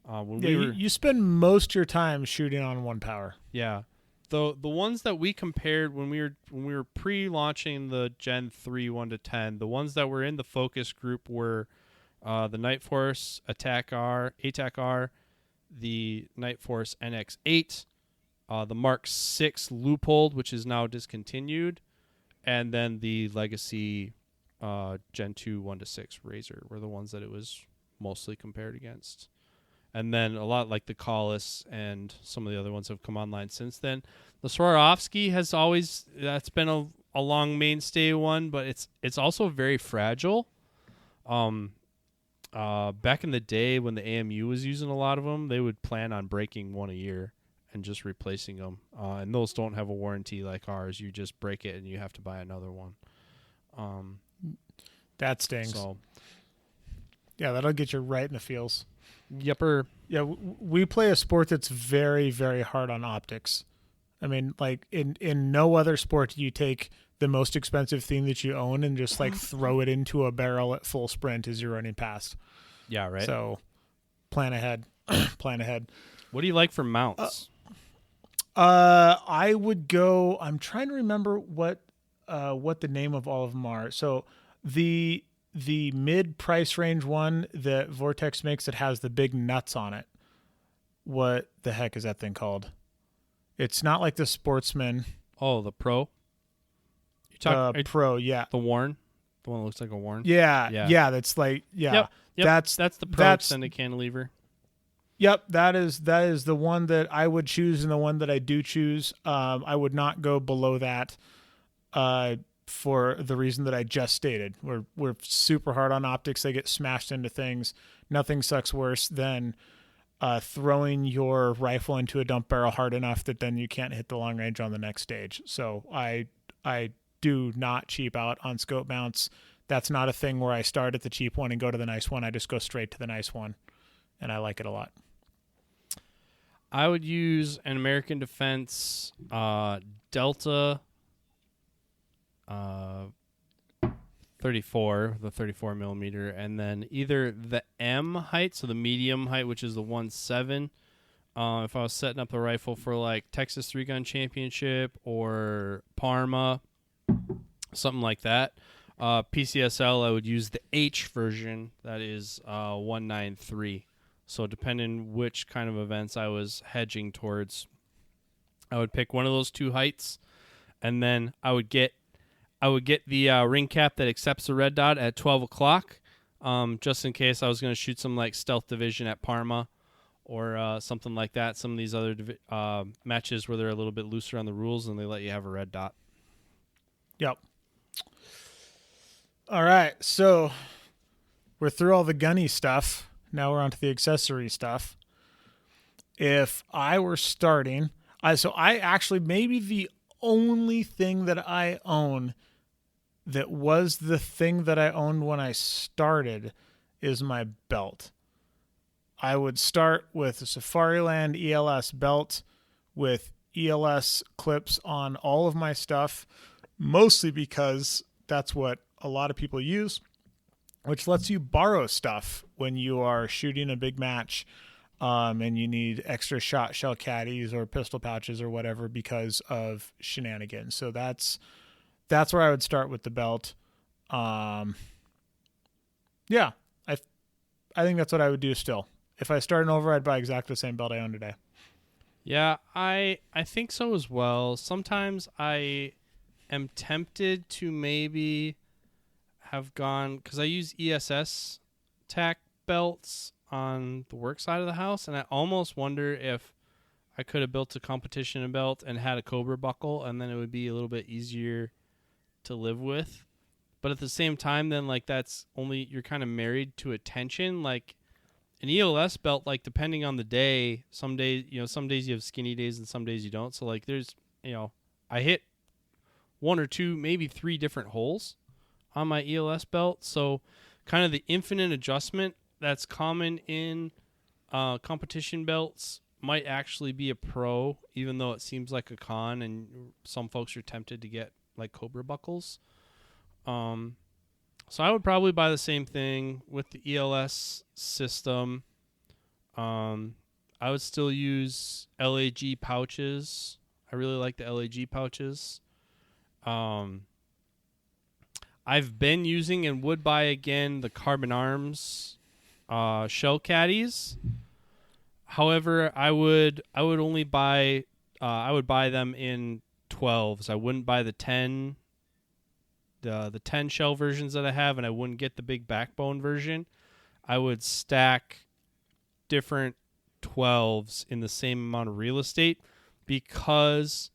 You spend most of your time shooting on 1 power. Yeah. The ones that we compared when we were pre-launching the Gen 3 1 to 10, the ones that were in the focus group were the Nightforce ATAC R, the Nightforce NX8, the Mark 6 Loophole, which is now discontinued, and then the Legacy Gen 2 1 to 6 Razor were the ones that it was mostly compared against. And then a lot like the Collis and some of the other ones have come online since then. The Swarovski has always, that's been a long mainstay one, but it's also very fragile. Back in the day when the AMU was using a lot of them, they would plan on breaking one a year and just replacing them. And those don't have a warranty like ours. You just break it and you have to buy another one. That stings. So, yeah, that'll get you right in the feels. Yepper. Yeah, we play a sport that's very, very hard on optics. I mean, like in no other sport do you take the most expensive thing that you own and just like throw it into a barrel at full sprint as you're running past. Yeah, right. So plan ahead. Plan ahead. What do you like for mounts? I would go, I'm trying to remember what the name of all of them are. So the mid price range one that Vortex makes that has the big nuts on it. What the heck is that thing called? It's not like the Sportsman. Oh, the Pro? You talk Pro, yeah. The Warren? The one that looks like a Warren? Yeah, that's like, yeah. Yep. That's the Pro extended cantilever. Yep, that is the one that I would choose and the one that I do choose. I would not go below that for the reason that I just stated. We're super hard on optics. They get smashed into things. Nothing sucks worse than throwing your rifle into a dump barrel hard enough that then you can't hit the long range on the next stage. So I do not cheap out on scope mounts. That's not a thing where I start at the cheap one and go to the nice one. I just go straight to the nice one, and I like it a lot. I would use an American Defense Delta 34, the 34 millimeter, and then either the M height, so the medium height, which is the 1.7. If I was setting up a rifle for like Texas 3-gun championship or Parma, something like that. PCSL, I would use the H version, that is 193. So depending which kind of events I was hedging towards, I would pick one of those two heights, and then I would get the ring cap that accepts the red dot at 12 o'clock, just in case I was going to shoot some like stealth division at Parma or something like that. Some of these other matches where they're a little bit looser on the rules and they let you have a red dot. Yep. All right, so we're through all the gunny stuff. Now we're on to the accessory stuff. If I were starting, I actually maybe the only thing that I own that was the thing that I owned when I started is my belt. I would start with a Safariland ELS belt with ELS clips on all of my stuff, mostly because that's what a lot of people use, which lets you borrow stuff when you are shooting a big match and you need extra shot shell caddies or pistol pouches or whatever because of shenanigans. So that's where I would start with the belt. Yeah, I think that's what I would do still. If I started over, I'd buy exactly the same belt I own today. Yeah, I think so as well. Sometimes I am tempted to maybe have gone, because I use ESS tack belts on the work side of the house, and I almost wonder if I could have built a competition belt and had a Cobra buckle, and then it would be a little bit easier to live with. But at the same time, then like that's only, you're kind of married to a tension. Like an ELS belt, like depending on the day, some days you have skinny days and some days you don't. So like there's, I hit one or two, maybe three different holes on my ELS belt. So kind of the infinite adjustment that's common in competition belts might actually be a pro, even though it seems like a con, and some folks are tempted to get like Cobra buckles. So I would probably buy the same thing with the ELS system. I would still use LAG pouches. I really like the LAG pouches. I've been using and would buy again the Carbon Arms shell caddies. However, I would only buy I would buy them in 12s. I wouldn't buy the 10 shell versions that I have, and I wouldn't get the big backbone version. I would stack different 12s in the same amount of real estate because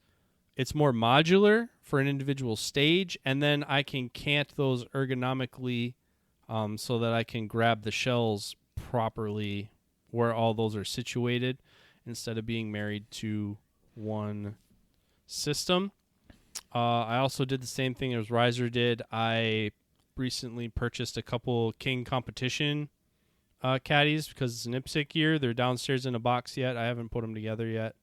it's more modular for an individual stage, and then I can cant those ergonomically so that I can grab the shells properly where all those are situated instead of being married to one system. I also did the same thing as Riser did. I recently purchased a couple King Competition caddies because it's an IPSC year. They're downstairs in a box yet. I haven't put them together yet.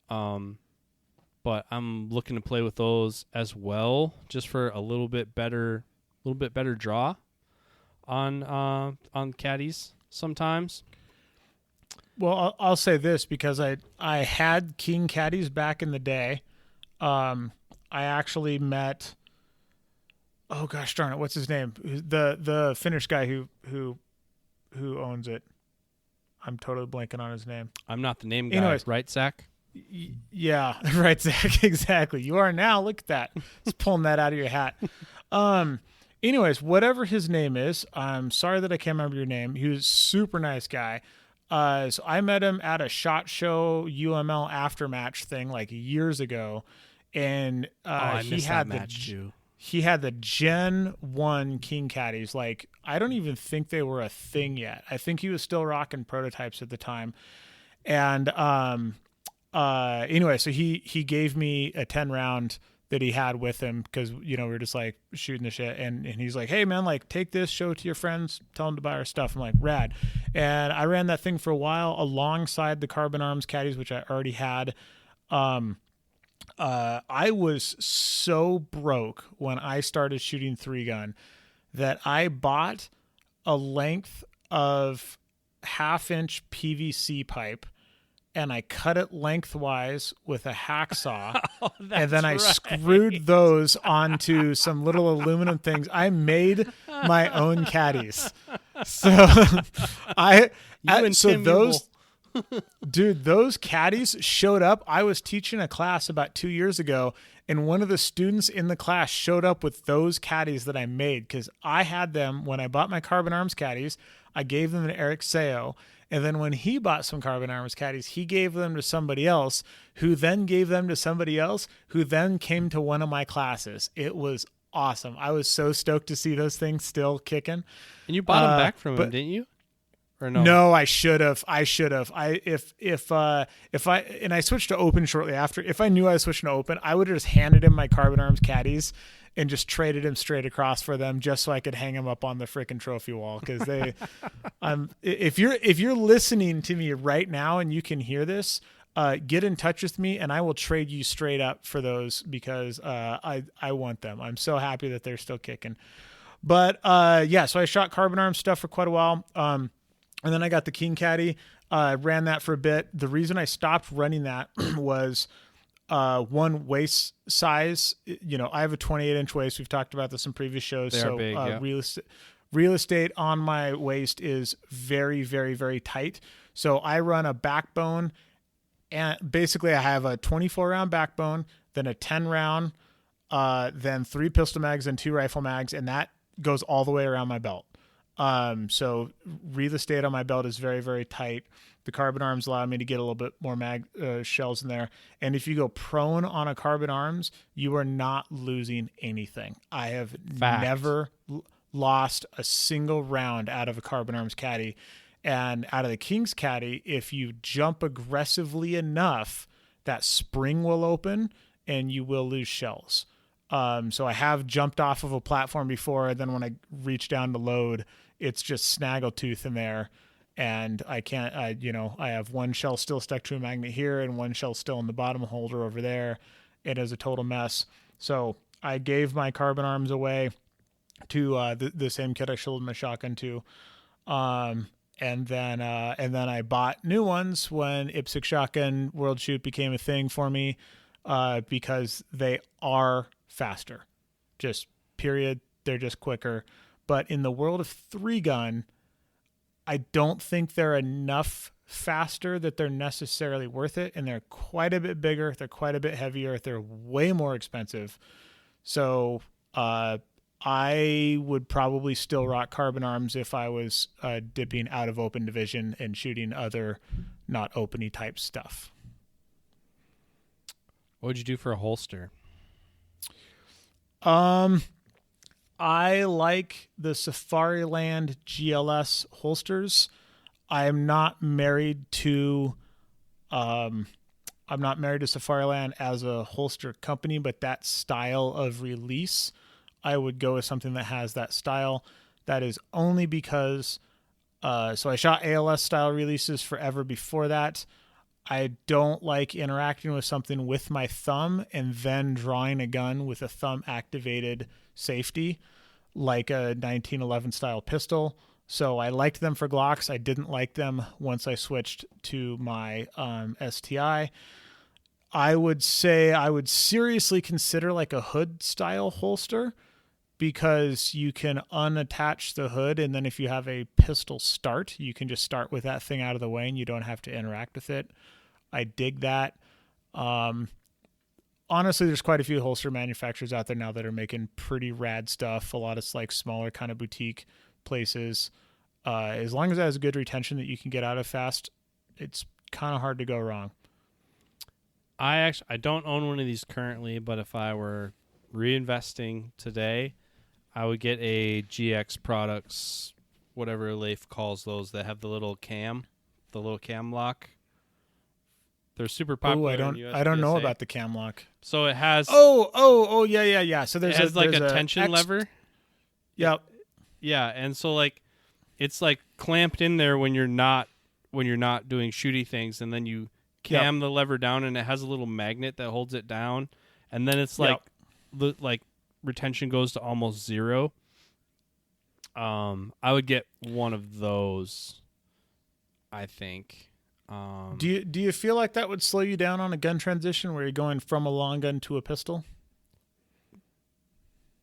But I'm looking to play with those as well, just for a little bit better draw on caddies sometimes. Well, I'll say this because I had King caddies back in the day. I actually met, oh gosh darn it, what's his name? The Finnish guy who owns it. I'm totally blanking on his name. I'm not the name guy, Anyways, right, Zach? Yeah, right, Zach. Exactly. You are now. Look at that. Just pulling that out of your hat. Anyways, whatever his name is, I'm sorry that I can't remember your name. He was a super nice guy. So I met him at a SHOT Show UML aftermatch thing like years ago, and he had the match too. He had the Gen 1 King caddies. Like, I don't even think they were a thing yet. I think he was still rocking prototypes at the time. And anyway, so he gave me a 10 round that he had with him because, we were just like shooting the shit. And he's like, hey man, like take this, show it to your friends, tell them to buy our stuff. I'm like, rad. And I ran that thing for a while alongside the Carbon Arms caddies, which I already had. I was so broke when I started shooting 3-gun that I bought a length of 1/2-inch PVC pipe and I cut it lengthwise with a hacksaw. And then I screwed those onto some little aluminum things. I made my own caddies. So those caddies showed up. I was teaching a class about 2 years ago, and one of the students in the class showed up with those caddies that I made because I had them when I bought my Carbon Arms caddies. I gave them to Eric Seo, and then when he bought some Carbon Arms caddies, he gave them to somebody else, who then gave them to somebody else, who then came to one of my classes. It was awesome. I was so stoked to see those things still kicking. And you bought them back from him, didn't you? Or no? No, I should have. If I switched to open shortly after. If I knew I was switching to open, I would have just handed him my Carbon Arms caddies and just traded him straight across for them, just so I could hang them up on the freaking trophy wall. Because if you're listening to me right now and you can hear this, get in touch with me and I will trade you straight up for those because I want them. I'm so happy that they're still kicking. But so I shot Carbon Arms stuff for quite a while. And then I got the King caddy, ran that for a bit. The reason I stopped running that was one, waist size. I have a 28-inch waist. We've talked about this in previous shows. They are big, yeah. Real estate on my waist is very, very, very tight. So I run a backbone, and basically I have a 24-round backbone, then a 10-round, then 3 pistol mags and 2 rifle mags, and that goes all the way around my belt. So real estate on my belt is very, very tight. The Carbon Arms allow me to get a little bit more shells in there. And if you go prone on a Carbon Arms, you are not losing anything. I have never lost a single round out of a Carbon Arms caddy. And out of the King's caddy, if you jump aggressively enough, that spring will open and you will lose shells. So I have jumped off of a platform before, and then when I reach down to load, it's just snaggletooth in there, and I can't. I have one shell still stuck to a magnet here, and one shell still in the bottom holder over there. It is a total mess. So I gave my Carbon Arms away, to the same kit I shouldered my shotgun to. And then I bought new ones when IPSC Shotgun World Shoot became a thing for me, because they are faster. Just period. They're just quicker. But in the world of 3-gun, I don't think they're enough faster that they're necessarily worth it. And they're quite a bit bigger. They're quite a bit heavier. They're way more expensive. So I would probably still rock carbon arms if I was dipping out of open division and shooting other not openy type stuff. What would you do for a holster? I like the Safariland GLS holsters. I am not married to Safariland as a holster company, but that style of release, I would go with something that has that style. That is only because so I shot ALS style releases forever before that. I don't like interacting with something with my thumb and then drawing a gun with a thumb activated safety like a 1911 style pistol. So I liked them for Glocks. I didn't like them once I switched to my STI. I would say I would seriously consider like a hood style holster, because you can unattach the hood, and then if you have a pistol start, you can just start with that thing out of the way and you don't have to interact with it. I dig that. Honestly, there's quite a few holster manufacturers out there now that are making pretty rad stuff. A lot of like smaller kind of boutique places. As long as it has good retention that you can get out of fast, it's kind of hard to go wrong. I don't own one of these currently, but if I were reinvesting today, I would get a GX Products, whatever Leif calls those, that have the little cam lock. They're super popular. I don't know about the cam lock. So it has. Oh, yeah. So it has like a tension lever. Yep. Yeah, and so like, it's like clamped in there when you're not doing shooty things, and then you cam the lever down, and it has a little magnet that holds it down, and then it's like retention goes to almost zero. I would get one of those, I think. Do you feel like that would slow you down on a gun transition where you're going from a long gun to a pistol?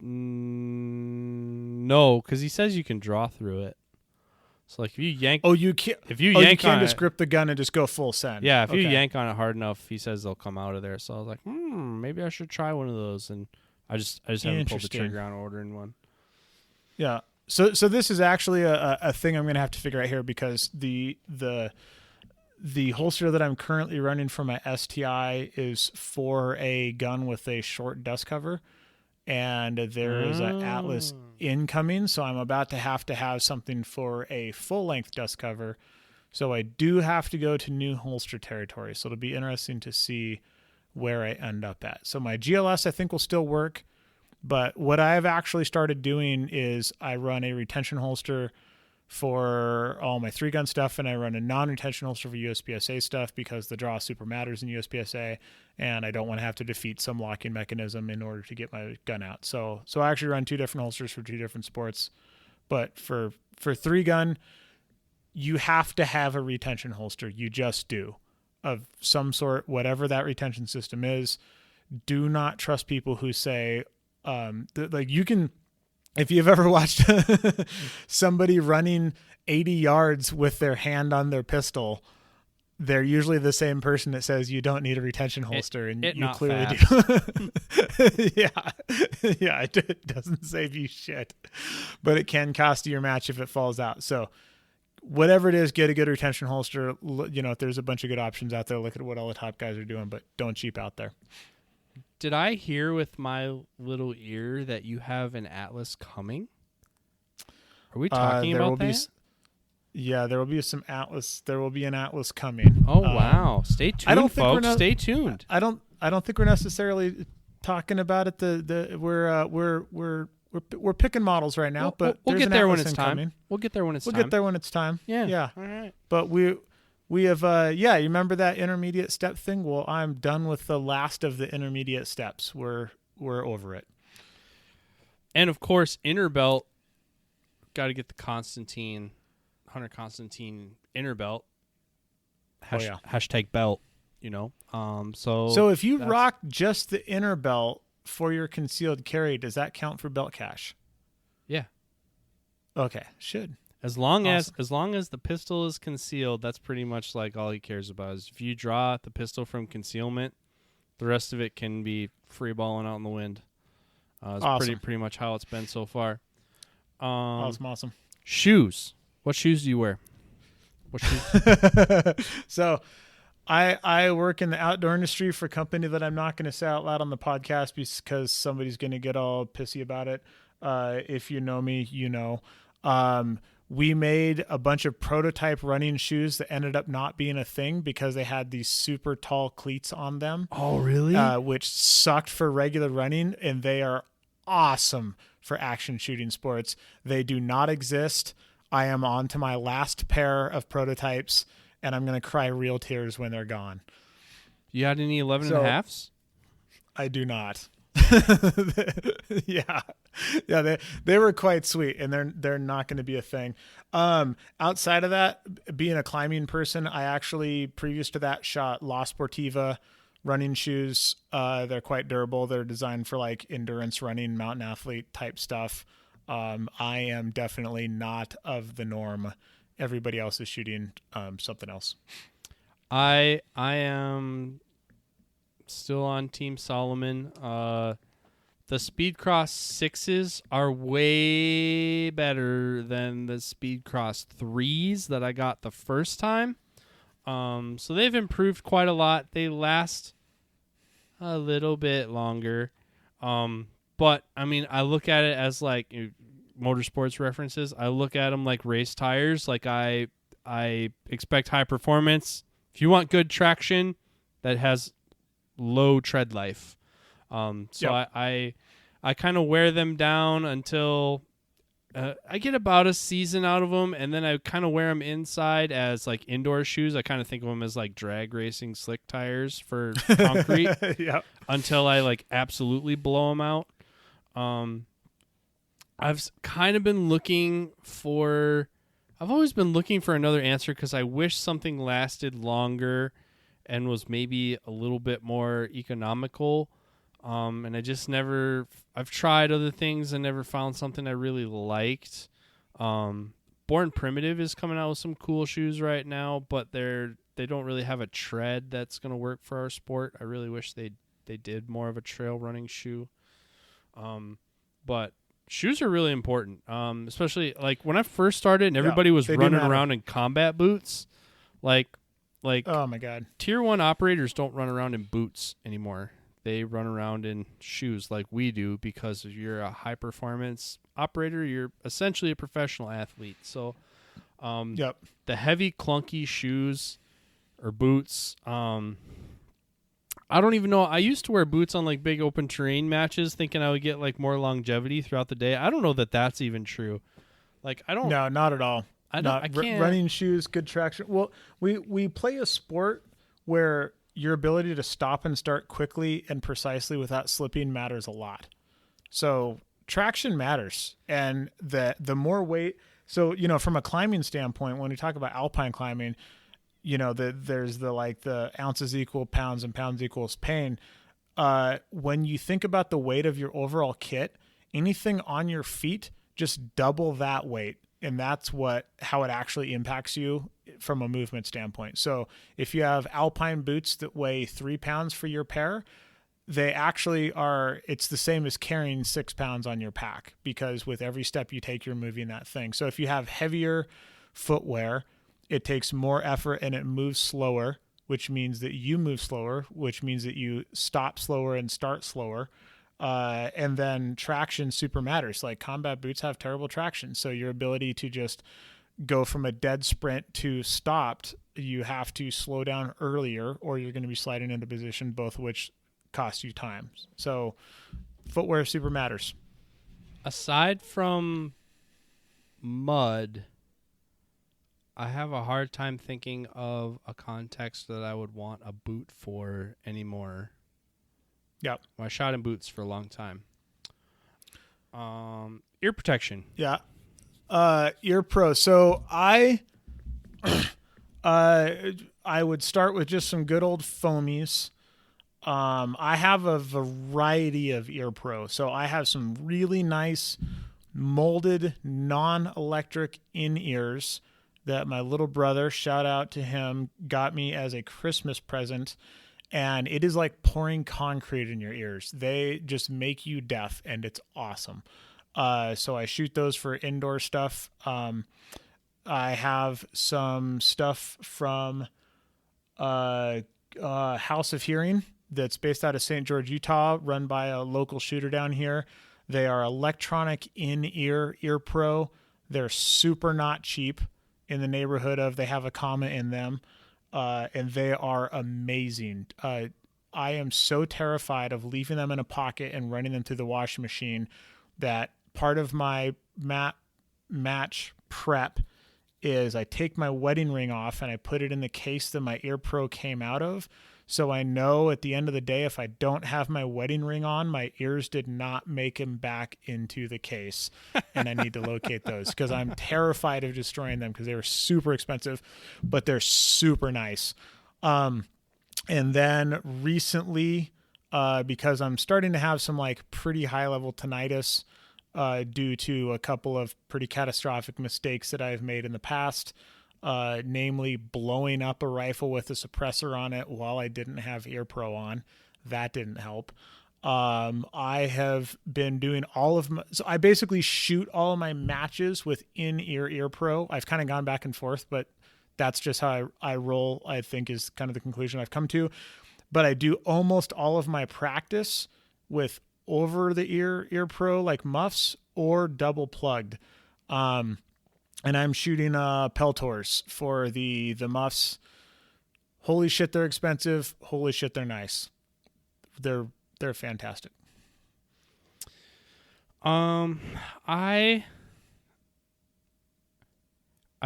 No, because he says you can draw through it. So like if you yank, you can't. If you can't just grip the gun and just go full send. Yeah, if you yank on it hard enough, he says they'll come out of there. So I was like, maybe I should try one of those, and I just haven't pulled the trigger on ordering one. Yeah. So this is actually a thing I'm going to have to figure out here, because the holster that I'm currently running for my STI is for a gun with a short dust cover, and there is an Atlas incoming, so I'm about to have something for a full-length dust cover. So I do have to go to new holster territory, so it'll be interesting to see where I end up at. So my GLS I think will still work, but what I've actually started doing is I run a retention holster for all my 3-gun stuff, and I run a non-retention holster for USPSA stuff, because the draw super matters in USPSA, and I don't want to have to defeat some locking mechanism in order to get my gun out. So I actually run 2 different holsters for 2 different sports. But for 3-gun, you have to have a retention holster. You just do, of some sort, whatever that retention system is. Do not trust people who say, like you can. If you've ever watched somebody running 80 yards with their hand on their pistol, they're usually the same person that says you don't need a retention holster, and you clearly do. Yeah, it doesn't save you shit, but it can cost you your match if it falls out. So whatever it is, get a good retention holster. There's a bunch of good options out there. Look at what all the top guys are doing, but don't cheap out there. Did I hear with my little ear that you have an Atlas coming? Are we talking about that? There will be some Atlas. There will be an Atlas coming. Oh wow! Stay tuned, folks. Stay tuned. I don't think we're necessarily talking about it. We're picking models right now, but we'll get there when it's time. Coming. We'll get there when it's time. We'll get there when it's time. Yeah. All right. But we have, you remember that intermediate step thing? Well, I'm done with the last of the intermediate steps. We're over it. And of course, inner belt. Got to get the Hunter Constantine inner belt. Hashtag belt. So if you rock just the inner belt for your concealed carry, does that count for belt cash? Yeah. Okay, should. As long as the pistol is concealed, that's pretty much like all he cares about. Is if you draw the pistol from concealment, the rest of it can be free balling out in the wind. It's pretty much how it's been so far. Awesome. Shoes. What shoes do you wear? What shoes? So I work in the outdoor industry for a company that I'm not going to say out loud on the podcast because somebody's going to get all pissy about it. If you know me, you know. We made a bunch of prototype running shoes that ended up not being a thing because they had these super tall cleats on them. Oh, really? Which sucked for regular running, and they are awesome for action shooting sports. They do not exist. I am on to my last pair of prototypes, and I'm going to cry real tears when they're gone. You had any 11 and a halves? I do not. Yeah, they were quite sweet, and they're not going to be a thing. Outside of that, being a climbing person, I actually previous to that shot La Sportiva running shoes. They're quite durable. They're designed for like endurance running, mountain athlete type stuff. I am definitely not of the norm. Everybody else is shooting something else. I am still on Team Solomon. The Speedcross 6s are way better than the Speedcross 3s that I got the first time. So they've improved quite a lot. They last a little bit longer. But, I mean, I look at it as like motorsports references. I look at them like race tires. Like I expect high performance. If you want good traction that has low tread life. I kind of wear them down until I get about a season out of them, and then I kind of wear them inside as like indoor shoes. I kind of think of them as like drag racing slick tires for concrete. Yep. Until I like absolutely blow them out. I've kind of been looking for. I've always been looking for another answer because I wish something lasted longer and was maybe a little bit more economical. And I just never. I've tried other things and never found something I really liked. Born Primitive is coming out with some cool shoes right now, but they don't really have a tread that's going to work for our sport. I really wish they did more of a trail running shoe. But shoes are really important, especially like when I first started and everybody was running around in combat boots. Like, oh my God, Tier 1 operators don't run around in boots anymore. They run around in shoes like we do because if you're a high performance operator, you're essentially a professional athlete. So, the heavy clunky shoes or boots, I don't even know. I used to wear boots on like big open terrain matches thinking I would get like more longevity throughout the day. I don't know that that's even true. Like I don't. No, not at all. I can't. Running shoes, good traction. Well, we play a sport where your ability to stop and start quickly and precisely without slipping matters a lot. So traction matters, and the more weight. So from a climbing standpoint, when we talk about alpine climbing, there's the ounces equal pounds and pounds equals pain. When you think about the weight of your overall kit, anything on your feet, just double that weight. And that's how it actually impacts you from a movement standpoint. So if you have alpine boots that weigh 3 pounds for your pair, they actually it's the same as carrying 6 pounds on your pack, because with every step you take, you're moving that thing. So if you have heavier footwear, it takes more effort and it moves slower, which means that you move slower, which means that you stop slower and start slower. And then traction super matters. Like combat boots have terrible traction. So your ability to just go from a dead sprint to stopped, you have to slow down earlier or you're going to be sliding into position, both of which cost you time. So footwear super matters. Aside from mud, I have a hard time thinking of a context that I would want a boot for anymore. Yep. I shot in boots for a long time. Ear protection. Yeah. Ear Pro. So I would start with just some good old foamies. I have a variety of Ear Pro. So I have some really nice molded non-electric in-ears that my little brother, shout out to him, got me as a Christmas present. And it is like pouring concrete in your ears. They just make you deaf, and it's awesome. So I shoot those for indoor stuff. I have some stuff from House of Hearing that's based out of St. George, Utah, run by a local shooter down here. They are electronic in-ear ear pro. They're super not cheap, in the neighborhood of, they have a comma in them, and they are amazing. I am so terrified of leaving them in a pocket and running them through the washing machine that part of my match prep is I take my wedding ring off and I put it in the case that my Ear Pro came out of. So I know at the end of the day, if I don't have my wedding ring on, my ears did not make him back into the case. And I need to locate those because I'm terrified of destroying them because they were super expensive, but they're super nice. And then recently, because I'm starting to have some like pretty high level tinnitus due to a couple of pretty catastrophic mistakes that I've made in the past, namely blowing up a rifle with a suppressor on it while I didn't have Ear Pro on. That didn't help. I have been doing so I basically shoot all of my matches with in-ear Ear Pro. I've kind of gone back and forth, but that's just how I roll, I think is kind of the conclusion I've come to. But I do almost all of my practice with over the ear Pro, like muffs or double plugged. And I'm shooting Peltors for the muffs. Holy shit, they're expensive. Holy shit, they're nice. They're fantastic. I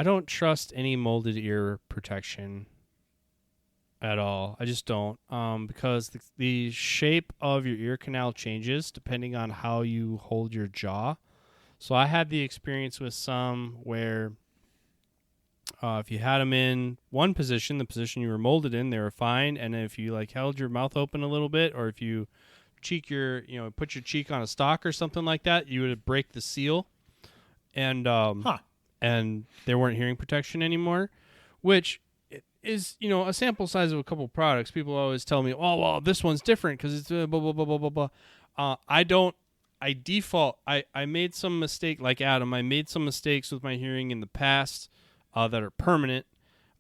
don't trust any molded ear protection at all. I just don't. Because the shape of your ear canal changes depending on how you hold your jaw. So I had the experience with some where if you had them in one position, the position you were molded in, they were fine. And if you like held your mouth open a little bit, or if you put your cheek on a stalk or something like that, you would break the seal, and and there weren't hearing protection anymore, which is a sample size of a couple products. People always tell me, oh well, this one's different because it's blah blah blah blah blah blah. I made some mistake, like Adam. I made some mistakes with my hearing in the past that are permanent.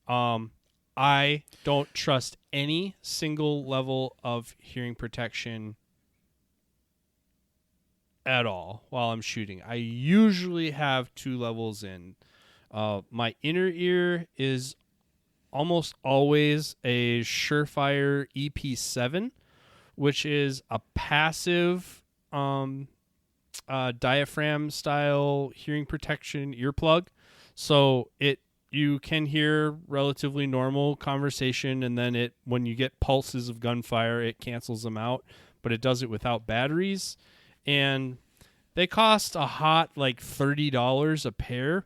I don't trust any single level of hearing protection at all while I'm shooting. I usually have 2 levels in. My inner ear is almost always a Surefire EP7, which is a passive diaphragm style hearing protection earplug. So you can hear relatively normal conversation, and then when you get pulses of gunfire, it cancels them out, but it does it without batteries. And they cost a hot like $30 a pair.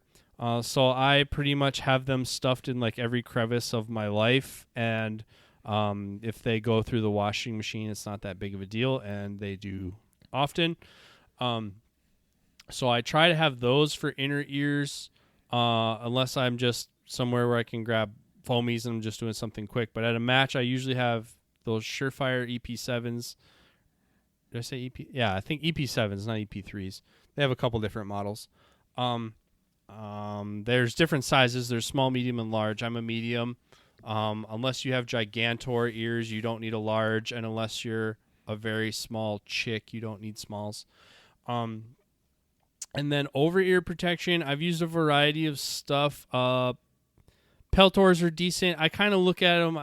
So I pretty much have them stuffed in like every crevice of my life. And if they go through the washing machine, it's not that big of a deal, and they do often. So I try to have those for inner ears, unless I'm just somewhere where I can grab foamies and I'm just doing something quick. But at a match, I usually have those Surefire EP7s. Did I say EP? Yeah, I think EP7s, not EP3s. They have a couple different models. There's different sizes. There's small, medium, and large. I'm a medium. Unless you have gigantor ears, you don't need a large. And unless you're a very small chick, you don't need smalls. And then over-ear protection, I've used a variety of stuff. Peltors are decent. I kind of look at them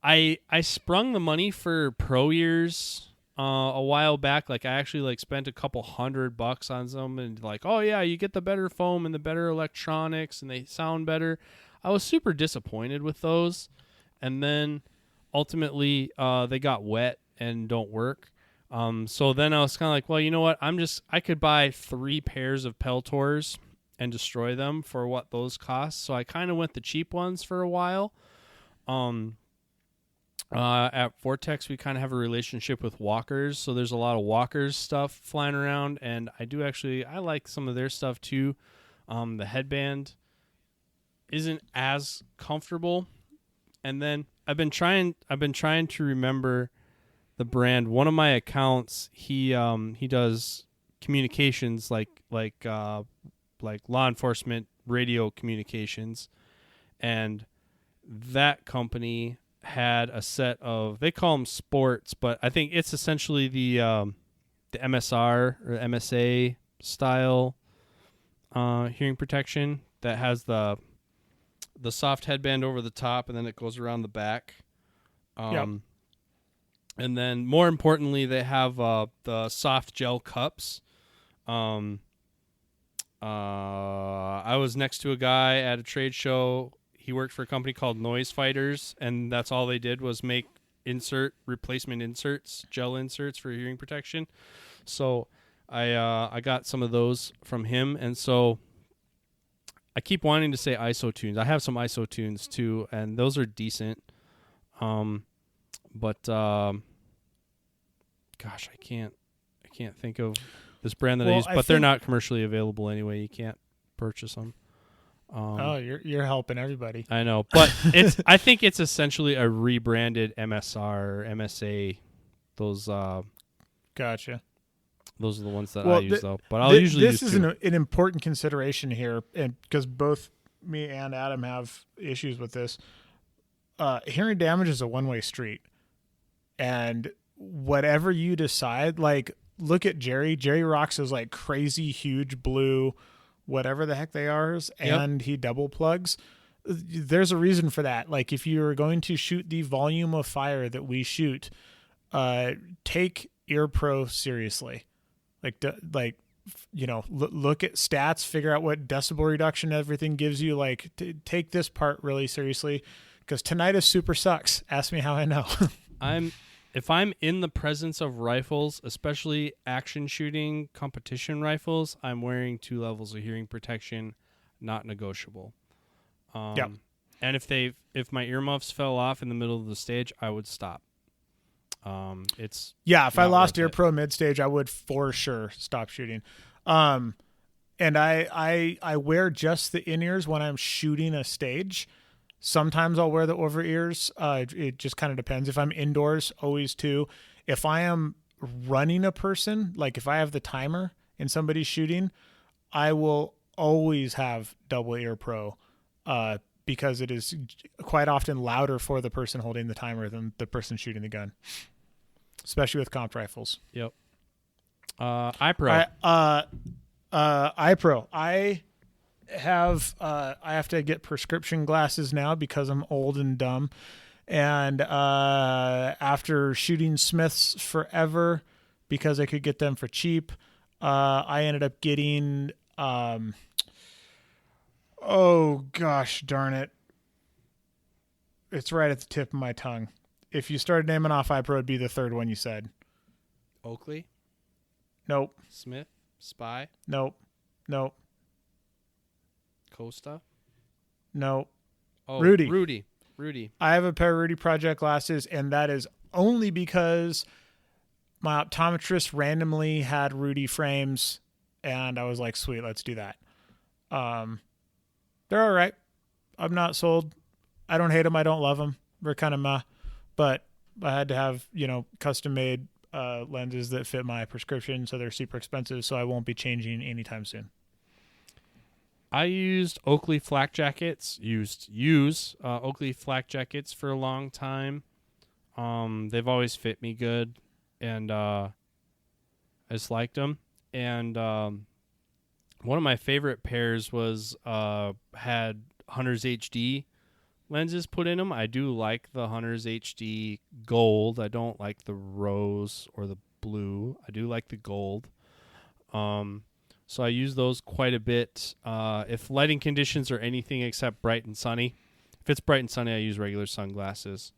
I sprung the money for Pro ears a while back. Like I actually spent a couple $100 on them, and oh yeah, you get the better foam and the better electronics and they sound better. I was super disappointed with those, and then ultimately they got wet and don't work. So then I was kind of like, well, you know what? I could buy 3 pairs of Peltors and destroy them for what those cost. So I kind of went the cheap ones for a while. At Vortex, we kind of have a relationship with Walkers, so there's a lot of Walkers stuff flying around, and I like some of their stuff too. The headband isn't as comfortable, and then I've been trying to remember the brand. One of my accounts, he does communications like law enforcement radio communications, and that company had a set of, they call them sports, but I think it's essentially the MSR or MSA style hearing protection that has the soft headband over the top, and then it goes around the back. And then more importantly, they have the soft gel cups. I was next to a guy at a trade show. He worked for a company called Noise Fighters, and that's all they did was make replacement inserts, gel inserts for hearing protection. So I got some of those from him, and so I keep wanting to say IsoTunes. I have some IsoTunes too, and those are decent. But gosh, I can't think of this brand that I use, but they're not commercially available anyway. You can't purchase them. You're helping everybody. I know, but I think it's essentially a rebranded MSR or MSA. Those gotcha. Those are the ones that I use though. But I'll usually use this is an important consideration here, and because both me and Adam have issues with this. Hearing damage is a one-way street, and whatever you decide, like look at Jerry. Jerry rocks those like crazy huge blue, whatever the heck they are, and he double plugs. There's a reason for that. Like if you're going to shoot the volume of fire that we shoot, take EarPro seriously. Look at stats, figure out what decibel reduction everything gives you. Like take this part really seriously, because tinnitus super sucks. Ask me how I know. If I'm in the presence of rifles, especially action shooting competition rifles, I'm wearing 2 levels of hearing protection, not negotiable. And if my earmuffs fell off in the middle of the stage, I would stop. If I lost EarPro mid stage, I would for sure stop shooting. And I wear just the in-ears when I'm shooting a stage. Sometimes I'll wear the over-ears. It just kind of depends. If I'm indoors, always 2. If I am running a person, like if I have the timer and somebody's shooting, I will always have double EarPro because it is quite often louder for the person holding the timer than the person shooting the gun, especially with comp rifles. Yep. iPro. iPro. I have to get prescription glasses now because I'm old and dumb. And after shooting Smiths forever because I could get them for cheap, I ended up getting oh gosh darn it. It's right at the tip of my tongue. If you started naming off iPro, it'd be the third one you said. Oakley? Nope. Smith? Spy? Nope. Costa? No. Oh, Rudy. I have a pair of Rudy Project glasses, and that is only because my optometrist randomly had Rudy frames, and I was like, sweet, let's do that. They're all right. I'm not sold. I don't hate them. I don't love them. They're kind of meh. But I had to have, custom-made lenses that fit my prescription, so they're super expensive, so I won't be changing anytime soon. I used Oakley flak jackets. Oakley flak jackets for a long time. They've always fit me good, and I just liked them. And one of my favorite pairs was had Hunter's HD lenses put in them. I do like the Hunter's HD gold. I don't like the rose or the blue. I do like the gold. So I use those quite a bit. If lighting conditions are anything except bright and sunny, if it's bright and sunny, I use regular sunglasses.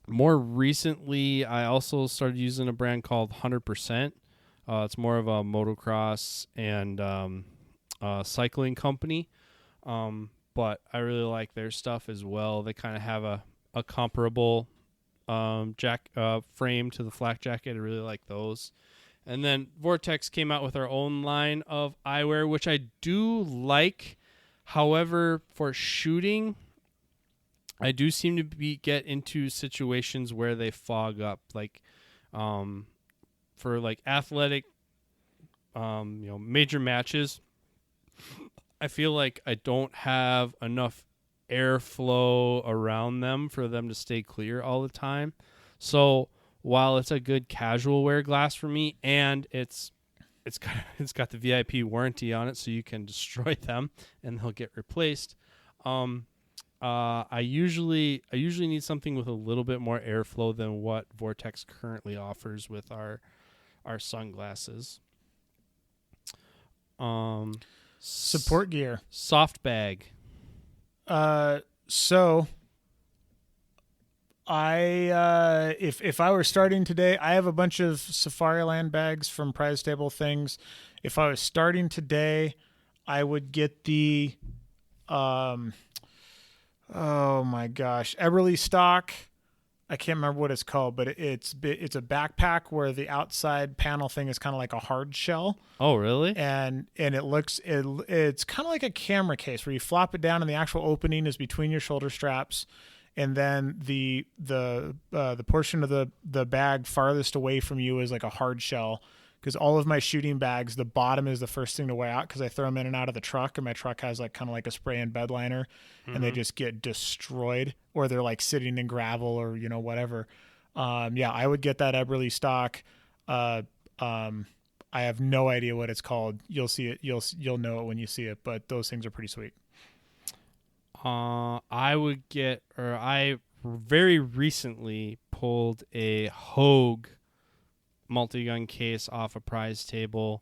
More recently, I also started using a brand called 100%. It's more of a motocross and cycling company, but I really like their stuff as well. They kind of have a comparable frame to the flak jacket. I really like those. And then Vortex came out with our own line of eyewear, which I do like. However, for shooting, I do seem to get into situations where they fog up, like for like athletic, major matches. I feel like I don't have enough airflow around them for them to stay clear all the time. So while it's a good casual wear glass for me, and it's got the VIP warranty on it, so you can destroy them and they'll get replaced. I usually need something with a little bit more airflow than what Vortex currently offers with our sunglasses. Support gear. Soft bag. So I if I were starting today, I have a bunch of Safariland bags from Prize Table Things. If I was starting today, I would get the oh my gosh, Eberly stock. I can't remember what it's called, but it's a backpack where the outside panel thing is kind of like a hard shell. Oh, really? And it's kind of like a camera case where you flop it down and the actual opening is between your shoulder straps, and then the portion of the bag farthest away from you is like a hard shell. Because all of my shooting bags, the bottom is the first thing to weigh out because I throw them in and out of the truck, and my truck has like kind of like a spray and bed liner, and they just get destroyed, or they're like sitting in gravel or whatever. I would get that Eberly stock. I have no idea what it's called. You'll see it. You'll know it when you see it. But those things are pretty sweet. I very recently pulled a Hogue multi-gun case off a Prize Table.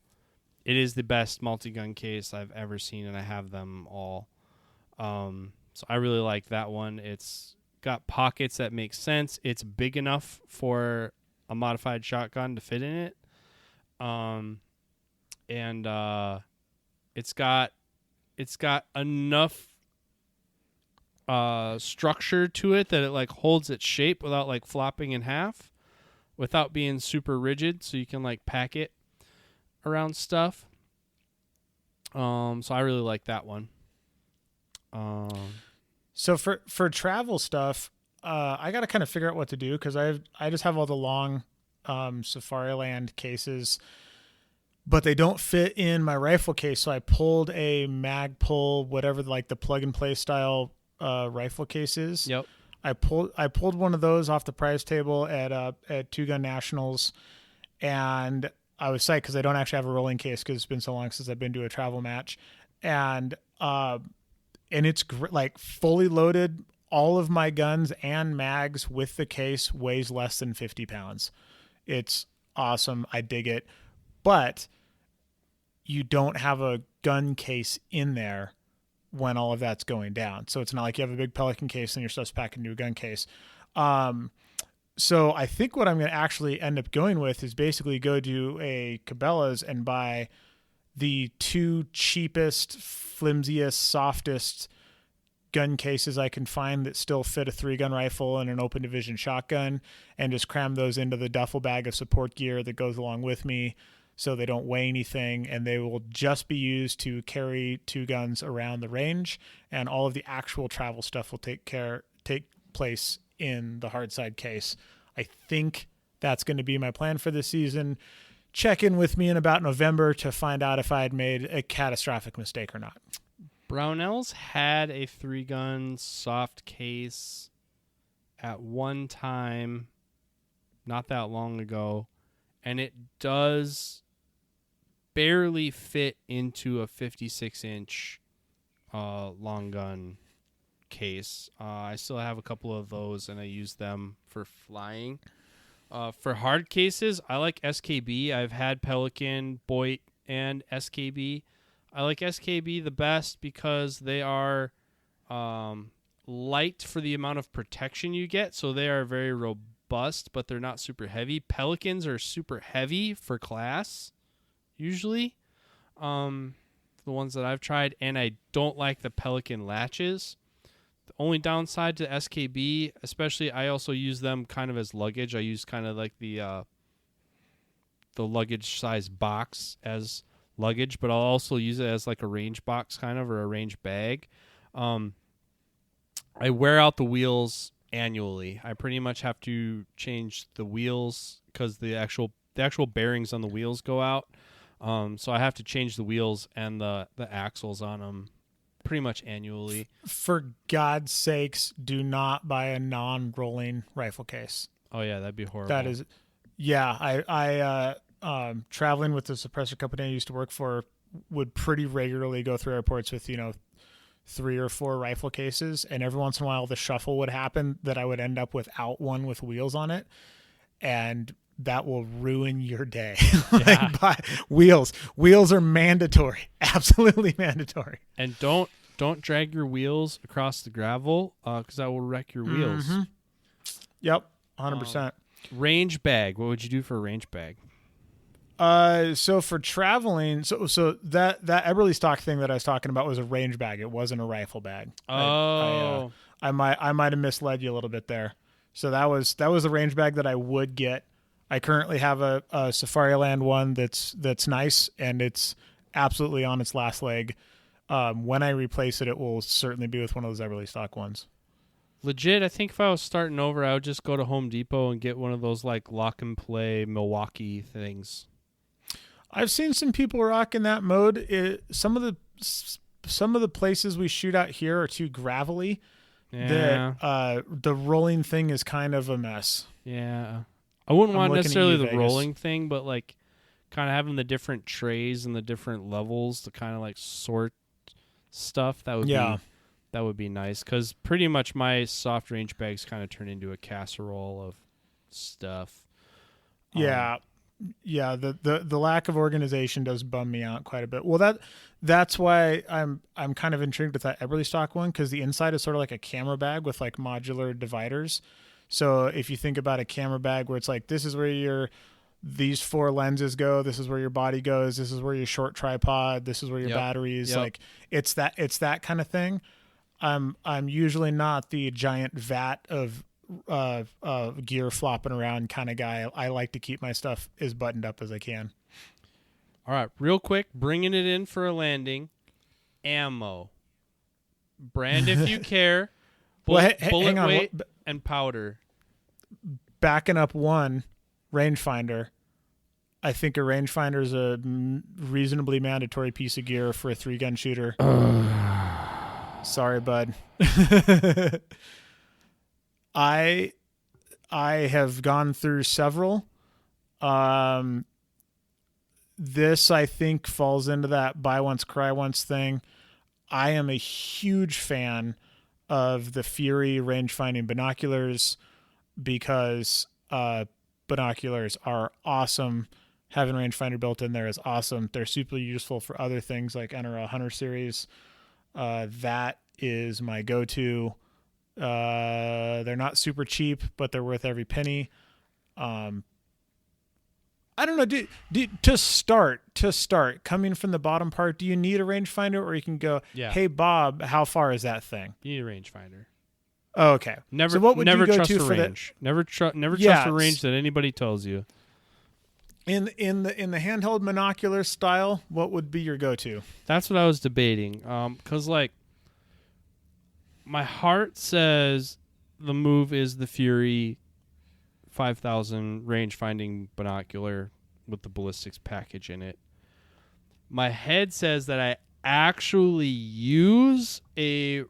It is the best multi-gun case I've ever seen, and I have them all. So I really like that one. It's got pockets that make sense. It's big enough for a modified shotgun to fit in it. It's got enough structure to it that it like holds its shape without like flopping in half, without being super rigid, so you can like pack it around stuff. So I really like that one. So for travel stuff, I got to kind of figure out what to do because I just have all the long Safariland cases, but they don't fit in my rifle case. So I pulled a Magpul, whatever, like the plug and play style rifle cases. Yep. I pulled one of those off the Prize Table at Two Gun Nationals, and I was psyched because I don't actually have a rolling case because it's been so long since I've been to a travel match, and it's like fully loaded. All of my guns and mags with the case weighs less than 50 pounds. It's awesome. I dig it, but you don't have a gun case in there when all of that's going down. So it's not like you have a big Pelican case and your stuff's packed into a gun case. So I think what I'm going to actually end up going with is basically go to a Cabela's and buy the two cheapest, flimsiest, softest gun cases I can find that still fit a 3-gun rifle and an open division shotgun, and just cram those into the duffel bag of support gear that goes along with me, so they don't weigh anything, and they will just be used to carry 2 guns around the range, and all of the actual travel stuff will take place in the hard side case. I think that's going to be my plan for this season. Check in with me in about November to find out if I had made a catastrophic mistake or not. Brownells had a 3-gun soft case at one time, not that long ago, and it does barely fit into a 56-inch long gun case. I still have a couple of those, and I use them for flying. For hard cases, I like SKB. I've had Pelican, Boit, and SKB. I like SKB the best because they are light for the amount of protection you get, so they are very robust, but they're not super heavy. Pelicans are super heavy for class, usually. The ones that I've tried, and I don't like the Pelican latches. The only downside to SKB, especially, I also use them kind of as luggage. I use kind of like the luggage size box as luggage, but I'll also use it as like a range box kind of, or a range bag. I wear out the wheels annually. I pretty much have to change the wheels because the actual bearings on the wheels go out. So I have to change the wheels and the axles on them pretty much annually. For God's sakes, do not buy a non-rolling rifle case. Oh yeah, that'd be horrible. That is, yeah. I traveling with the suppressor company I used to work for would pretty regularly go through airports with 3 or 4 rifle cases, and every once in a while the shuffle would happen that I would end up without one with wheels on it, and that will ruin your day. Yeah. Wheels are mandatory, absolutely mandatory. And don't drag your wheels across the gravel because that will wreck your wheels. Mm-hmm. Yep, 100%. Range bag. What would you do for a range bag? So for traveling, so that Eberly stock thing that I was talking about was a range bag. It wasn't a rifle bag. Oh, I might have misled you a little bit there. So that was the range bag that I would get. I currently have a Safariland one that's nice, and it's absolutely on its last leg. When I replace it, it will certainly be with one of those Eberly stock ones. Legit, I think if I was starting over, I would just go to Home Depot and get one of those like lock and play Milwaukee things. I've seen some people rocking that mode. Some of the places we shoot out here are too gravelly. Yeah. That the rolling thing is kind of a mess. Yeah. I wouldn't want necessarily the Vegas. rolling thing, but like kind of having the different trays and the different levels to kind of like sort stuff. That would be nice, because pretty much my soft range bags kind of turn into a casserole of stuff. Yeah. Yeah, the lack of organization does bum me out quite a bit. Well, that's why I'm kind of intrigued with that Eberly stock one, because the inside is sort of like a camera bag with like modular dividers. So if you think about a camera bag where it's like, this is where these 4 lenses go, this is where your body goes, this is where your short tripod, this is where your batteries, like it's that kind of thing. I'm usually not the giant vat of gear flopping around kind of guy. I like to keep my stuff as buttoned up as I can. All right, real quick, bringing it in for a landing. Ammo. Brand if you care. Bullet hang on. weight and powder. Backing up one, rangefinder. I think a rangefinder is a reasonably mandatory piece of gear for a 3-gun shooter. Sorry, bud. I have gone through several. This, I think, falls into that buy once, cry once thing. I am a huge fan of the Fury range-finding binoculars because binoculars are awesome. Having rangefinder built in there is awesome. They're super useful for other things like NRL Hunter Series. That is my go-to. They're not super cheap, but they're worth every penny. I don't know. To start, coming from the bottom part, do you need a rangefinder, or you can go, hey, Bob, how far is that thing? You need a rangefinder. Oh, okay. Never, so what would never you go trust to a for range. Never trust a range that anybody tells you. In the handheld monocular style, what would be your go-to? That's what I was debating. 'Cause like my heart says the move is the Fury 5000 range finding binocular with the ballistics package in it. My head says that I actually use a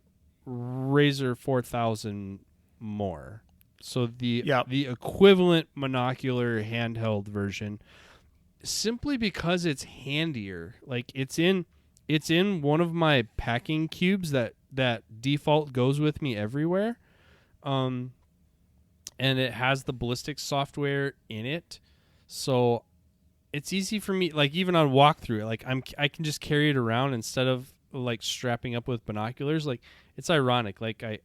Razor 4000 more. So the equivalent monocular handheld version, simply because it's handier. Like it's in one of my packing cubes that default goes with me everywhere. And it has the ballistics software in it. So it's easy for me, like even on walkthrough, like I can just carry it around instead of like strapping up with binoculars. Like it's ironic. Like I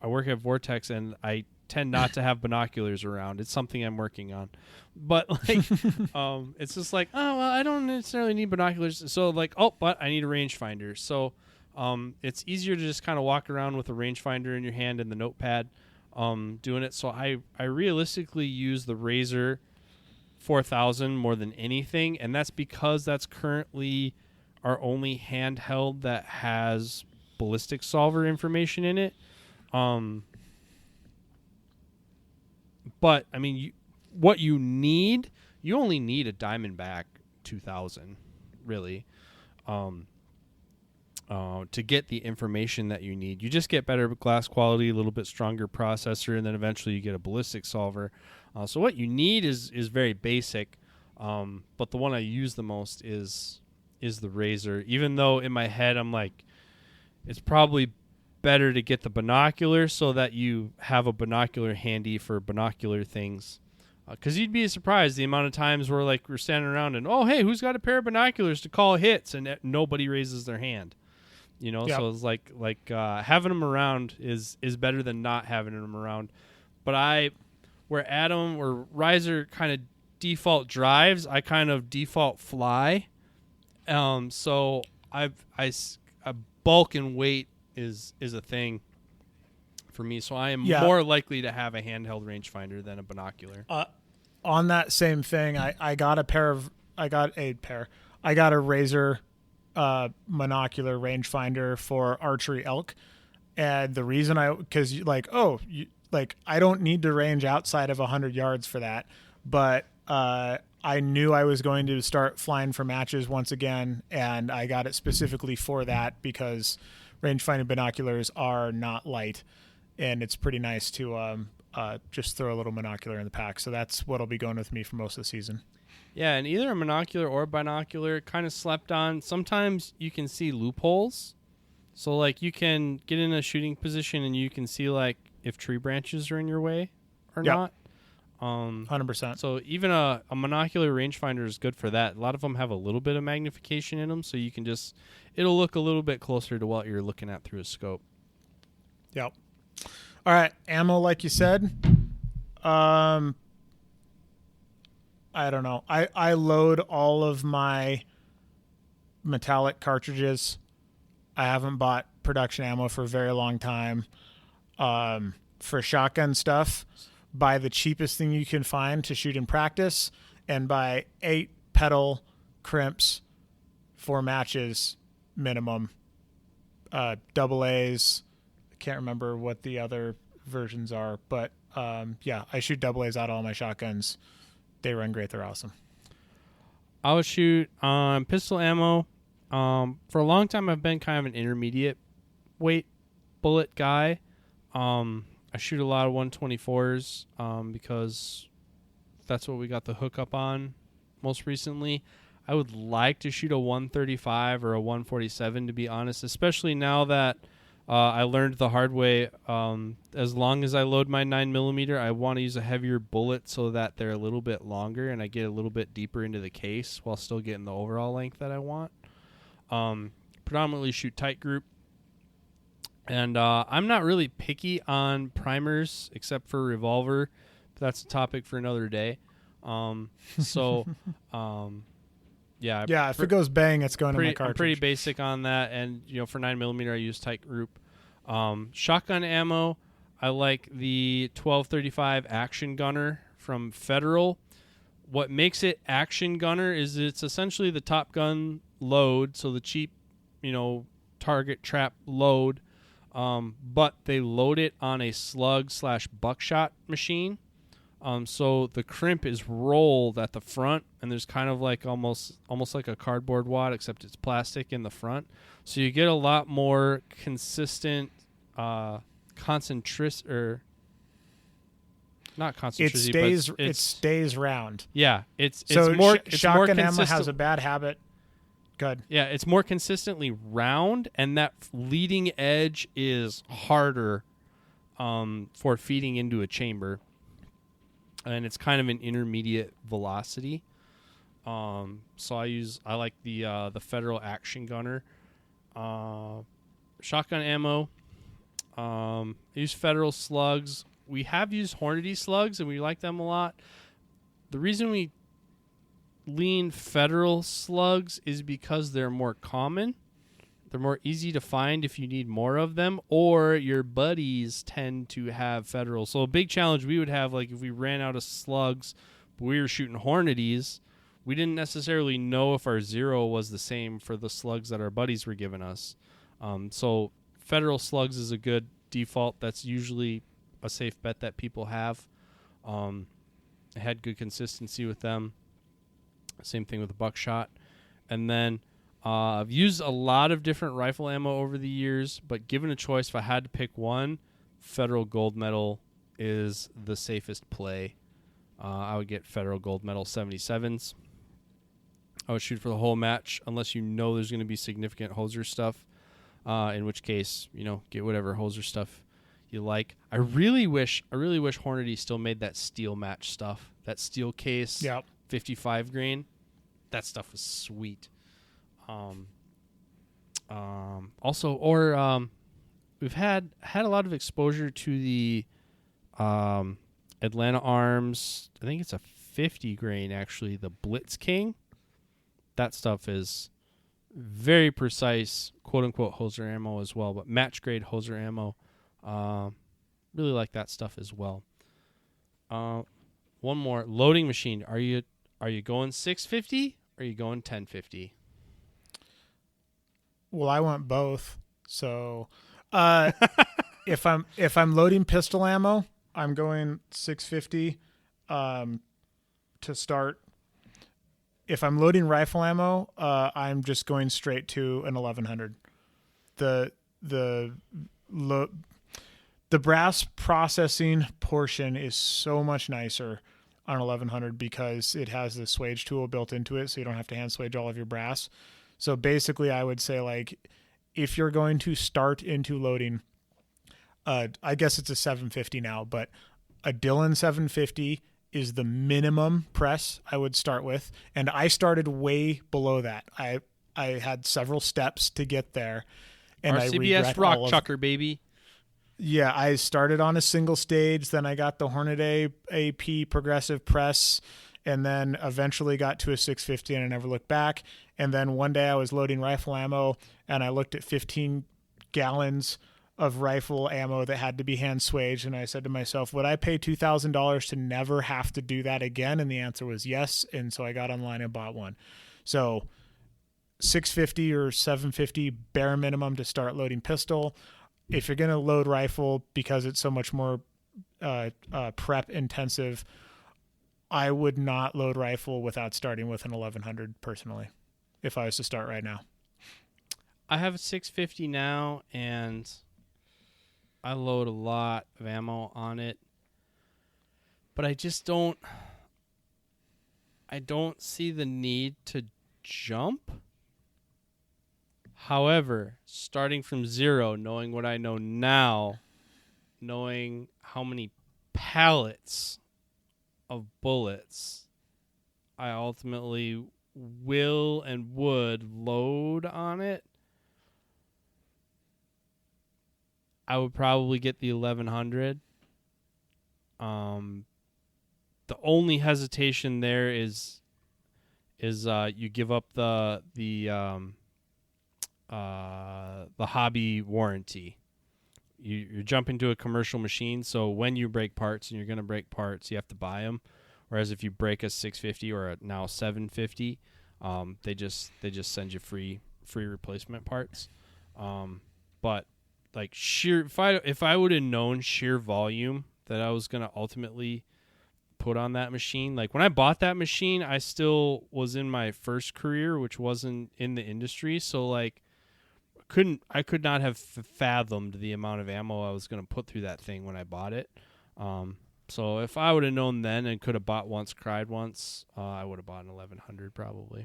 work at Vortex and I tend not to have binoculars around. It's something I'm working on. But like it's just like, oh well, I don't necessarily need binoculars. So like, oh, but I need a rangefinder. So it's easier to just kind of walk around with a rangefinder in your hand and the notepad doing it. So I realistically use the Razor 4000 more than anything, and that's because that's currently our only handheld that has ballistic solver information in it. But I mean, what you only need a Diamondback 2000, really, to get the information that you need. You just get better glass quality, a little bit stronger processor, and then eventually you get a ballistic solver. So what you need is very basic, but the one I use the most is the Razor. Even though in my head I'm like, it's probably better to get the binocular so that you have a binocular handy for binocular things. Because you'd be surprised the amount of times where like we're standing around and, oh, hey, who's got a pair of binoculars to call hits? And nobody raises their hand. Yep. So it's like having them around is better than not having them around. But where Riser kind of default drives, I kind of default fly. So a bulk and weight is a thing for me. So I am more likely to have a handheld rangefinder than a binocular. On that same thing, I got a Razor monocular rangefinder for archery elk, and the reason I don't need to range outside of 100 yards for that, but I knew I was going to start flying for matches once again, and I got it specifically for that because rangefinder binoculars are not light, and it's pretty nice to just throw a little monocular in the pack. So that's what'll be going with me for most of the season. Yeah, and either a monocular or a binocular kind of slept on. Sometimes you can see loopholes. So, like, you can get in a shooting position and you can see, like, if tree branches are in your way or not. 100%. So even a monocular rangefinder is good for that. A lot of them have a little bit of magnification in them, so you can it'll look a little bit closer to what you're looking at through a scope. Yep. All right, ammo, like you said. I don't know. I load all of my metallic cartridges. I haven't bought production ammo for a very long time. For shotgun stuff, buy the cheapest thing you can find to shoot in practice, and buy 8 pedal crimps for matches minimum. Double A's. I can't remember what the other versions are, but I shoot double A's out of all my shotguns. They run great. They're awesome. I would shoot pistol ammo. For a long time, I've been kind of an intermediate weight bullet guy. I shoot a lot of 124s because that's what we got the hookup on most recently. I would like to shoot a 135 or a 147, to be honest, especially now that I learned the hard way. As long as I load my 9mm, I want to use a heavier bullet so that they're a little bit longer and I get a little bit deeper into the case while still getting the overall length that I want. Predominantly shoot tight group. And I'm not really picky on primers except for revolver. But that's a topic for another day. If it goes bang, it's going in my cartridge. I'm pretty basic on that, and for 9mm, I use tight group. Shotgun ammo, I like the 1235 Action Gunner from Federal. What makes it Action Gunner is it's essentially the Top Gun load, so the cheap, target trap load, but they load it on a slug/buckshot machine. So the crimp is rolled at the front, and there's kind of like almost like a cardboard wad, except it's plastic in the front. So you get a lot more consistent concentration, or not concentration. It stays round. Yeah, it's so more. Shotgun ammo has a bad habit. Good. Yeah, it's more consistently round, and that leading edge is harder for feeding into a chamber. And it's kind of an intermediate velocity. So I like the Federal Action Gunner. shotgun ammo. Use Federal slugs. We have used Hornady slugs, and we like them a lot. The reason we lean Federal slugs is because they're more common. They're more easy to find if you need more of them, or your buddies tend to have Federal. So a big challenge we would have, like if we ran out of slugs, but we were shooting Hornadies, we didn't necessarily know if our 0 was the same for the slugs that our buddies were giving us. So Federal slugs is a good default. That's usually a safe bet that people have. I had good consistency with them. Same thing with the buckshot. And then I've used a lot of different rifle ammo over the years, but given a choice, if I had to pick one, Federal Gold Medal is the safest play. I would get Federal Gold Medal 77s. I would shoot for the whole match unless you know there's going to be significant hoser stuff, in which case, get whatever hoser stuff you like. I really wish Hornady still made that steel match stuff, that steel case, Yep. 55 grain. That stuff was sweet. We've had a lot of exposure to the Atlanta Arms. I think it's a 50 grain actually, the Blitz King. That stuff is very precise, quote unquote hoser ammo as well, but match grade hoser ammo. Really like that stuff as well. One more, loading machine. Are you going 650 or are you going 1050? Well, I want both. So, if I'm loading pistol ammo, I'm going 650 to start. If I'm loading rifle ammo, I'm just going straight to an 1100. The brass processing portion is so much nicer on 1100 because it has the swage tool built into it, so you don't have to hand swage all of your brass. So basically, I would say, like, if you're going to start into loading, I guess it's a 750 now, but a Dillon 750 is the minimum press I would start with. And I started way below that. I had several steps to get there. And RCBS Rock Chucker, baby. Yeah, I started on a single stage, then I got the Hornady AP progressive press, and then eventually got to a 650 and I never looked back. And then one day I was loading rifle ammo and I looked at 15 gallons of rifle ammo that had to be hand swaged, and I said to myself, would I pay $2,000 to never have to do that again? And the answer was yes, and so I got online and bought one. So 650 or 750 bare minimum to start loading pistol. If you're going to load rifle, because it's so much more prep intensive, I would not load rifle without starting with an 1100 personally, if I was to start right now. I have a 650 now, and I load a lot of ammo on it, but I don't see the need to jump. However, starting from 0, knowing what I know now, knowing how many pallets of bullets I ultimately will and would load on it, I would probably get the 1100. The only hesitation there is you give up the hobby warranty. You're jumping to a commercial machine, so when you break parts, and you're going to break parts, you have to buy them. Whereas if you break a 650 or a now 750, they just send you free replacement parts. But like if I would have known sheer volume that I was going to ultimately put on that machine, like when I bought that machine, I still was in my first career, which wasn't in the industry, so like I could not have fathomed the amount of ammo I was going to put through that thing when I bought it. So if I would have known then and could have bought once, cried once, I would have bought an 1100 probably.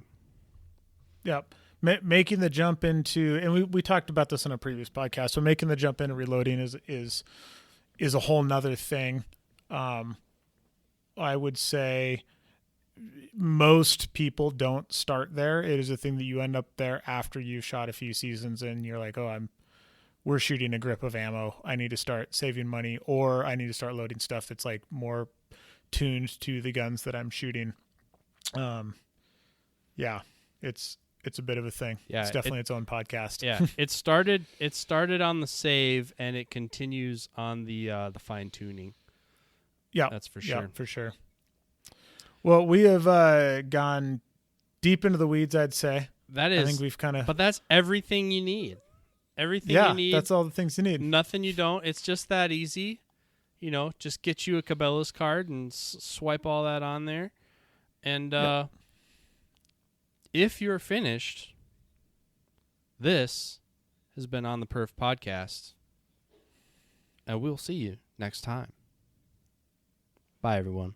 Yep. Making the jump into, and we talked about this on a previous podcast, so making the jump into reloading is a whole nother thing. I would say most people don't start there. It is a thing that you end up there after you've shot a few seasons and you're like, oh, I'm we're shooting a grip of ammo. I need to start saving money, or I need to start loading stuff that's like more tuned to the guns that I'm shooting. Yeah, it's a bit of a thing. Yeah, it's definitely its own podcast. Yeah, it started on the save, and it continues on the fine tuning. Yeah, that's for sure. Yeah, for sure. Well, we have gone deep into the weeds, I'd say. That is. I think we've kind of. But that's everything you need. Everything you need. That's all the things you need. Nothing you don't. It's just that easy. You know, just get you a Cabela's card and swipe all that on there. And if you're finished, this has been On the Perf Podcast. And we'll see you next time. Bye, everyone.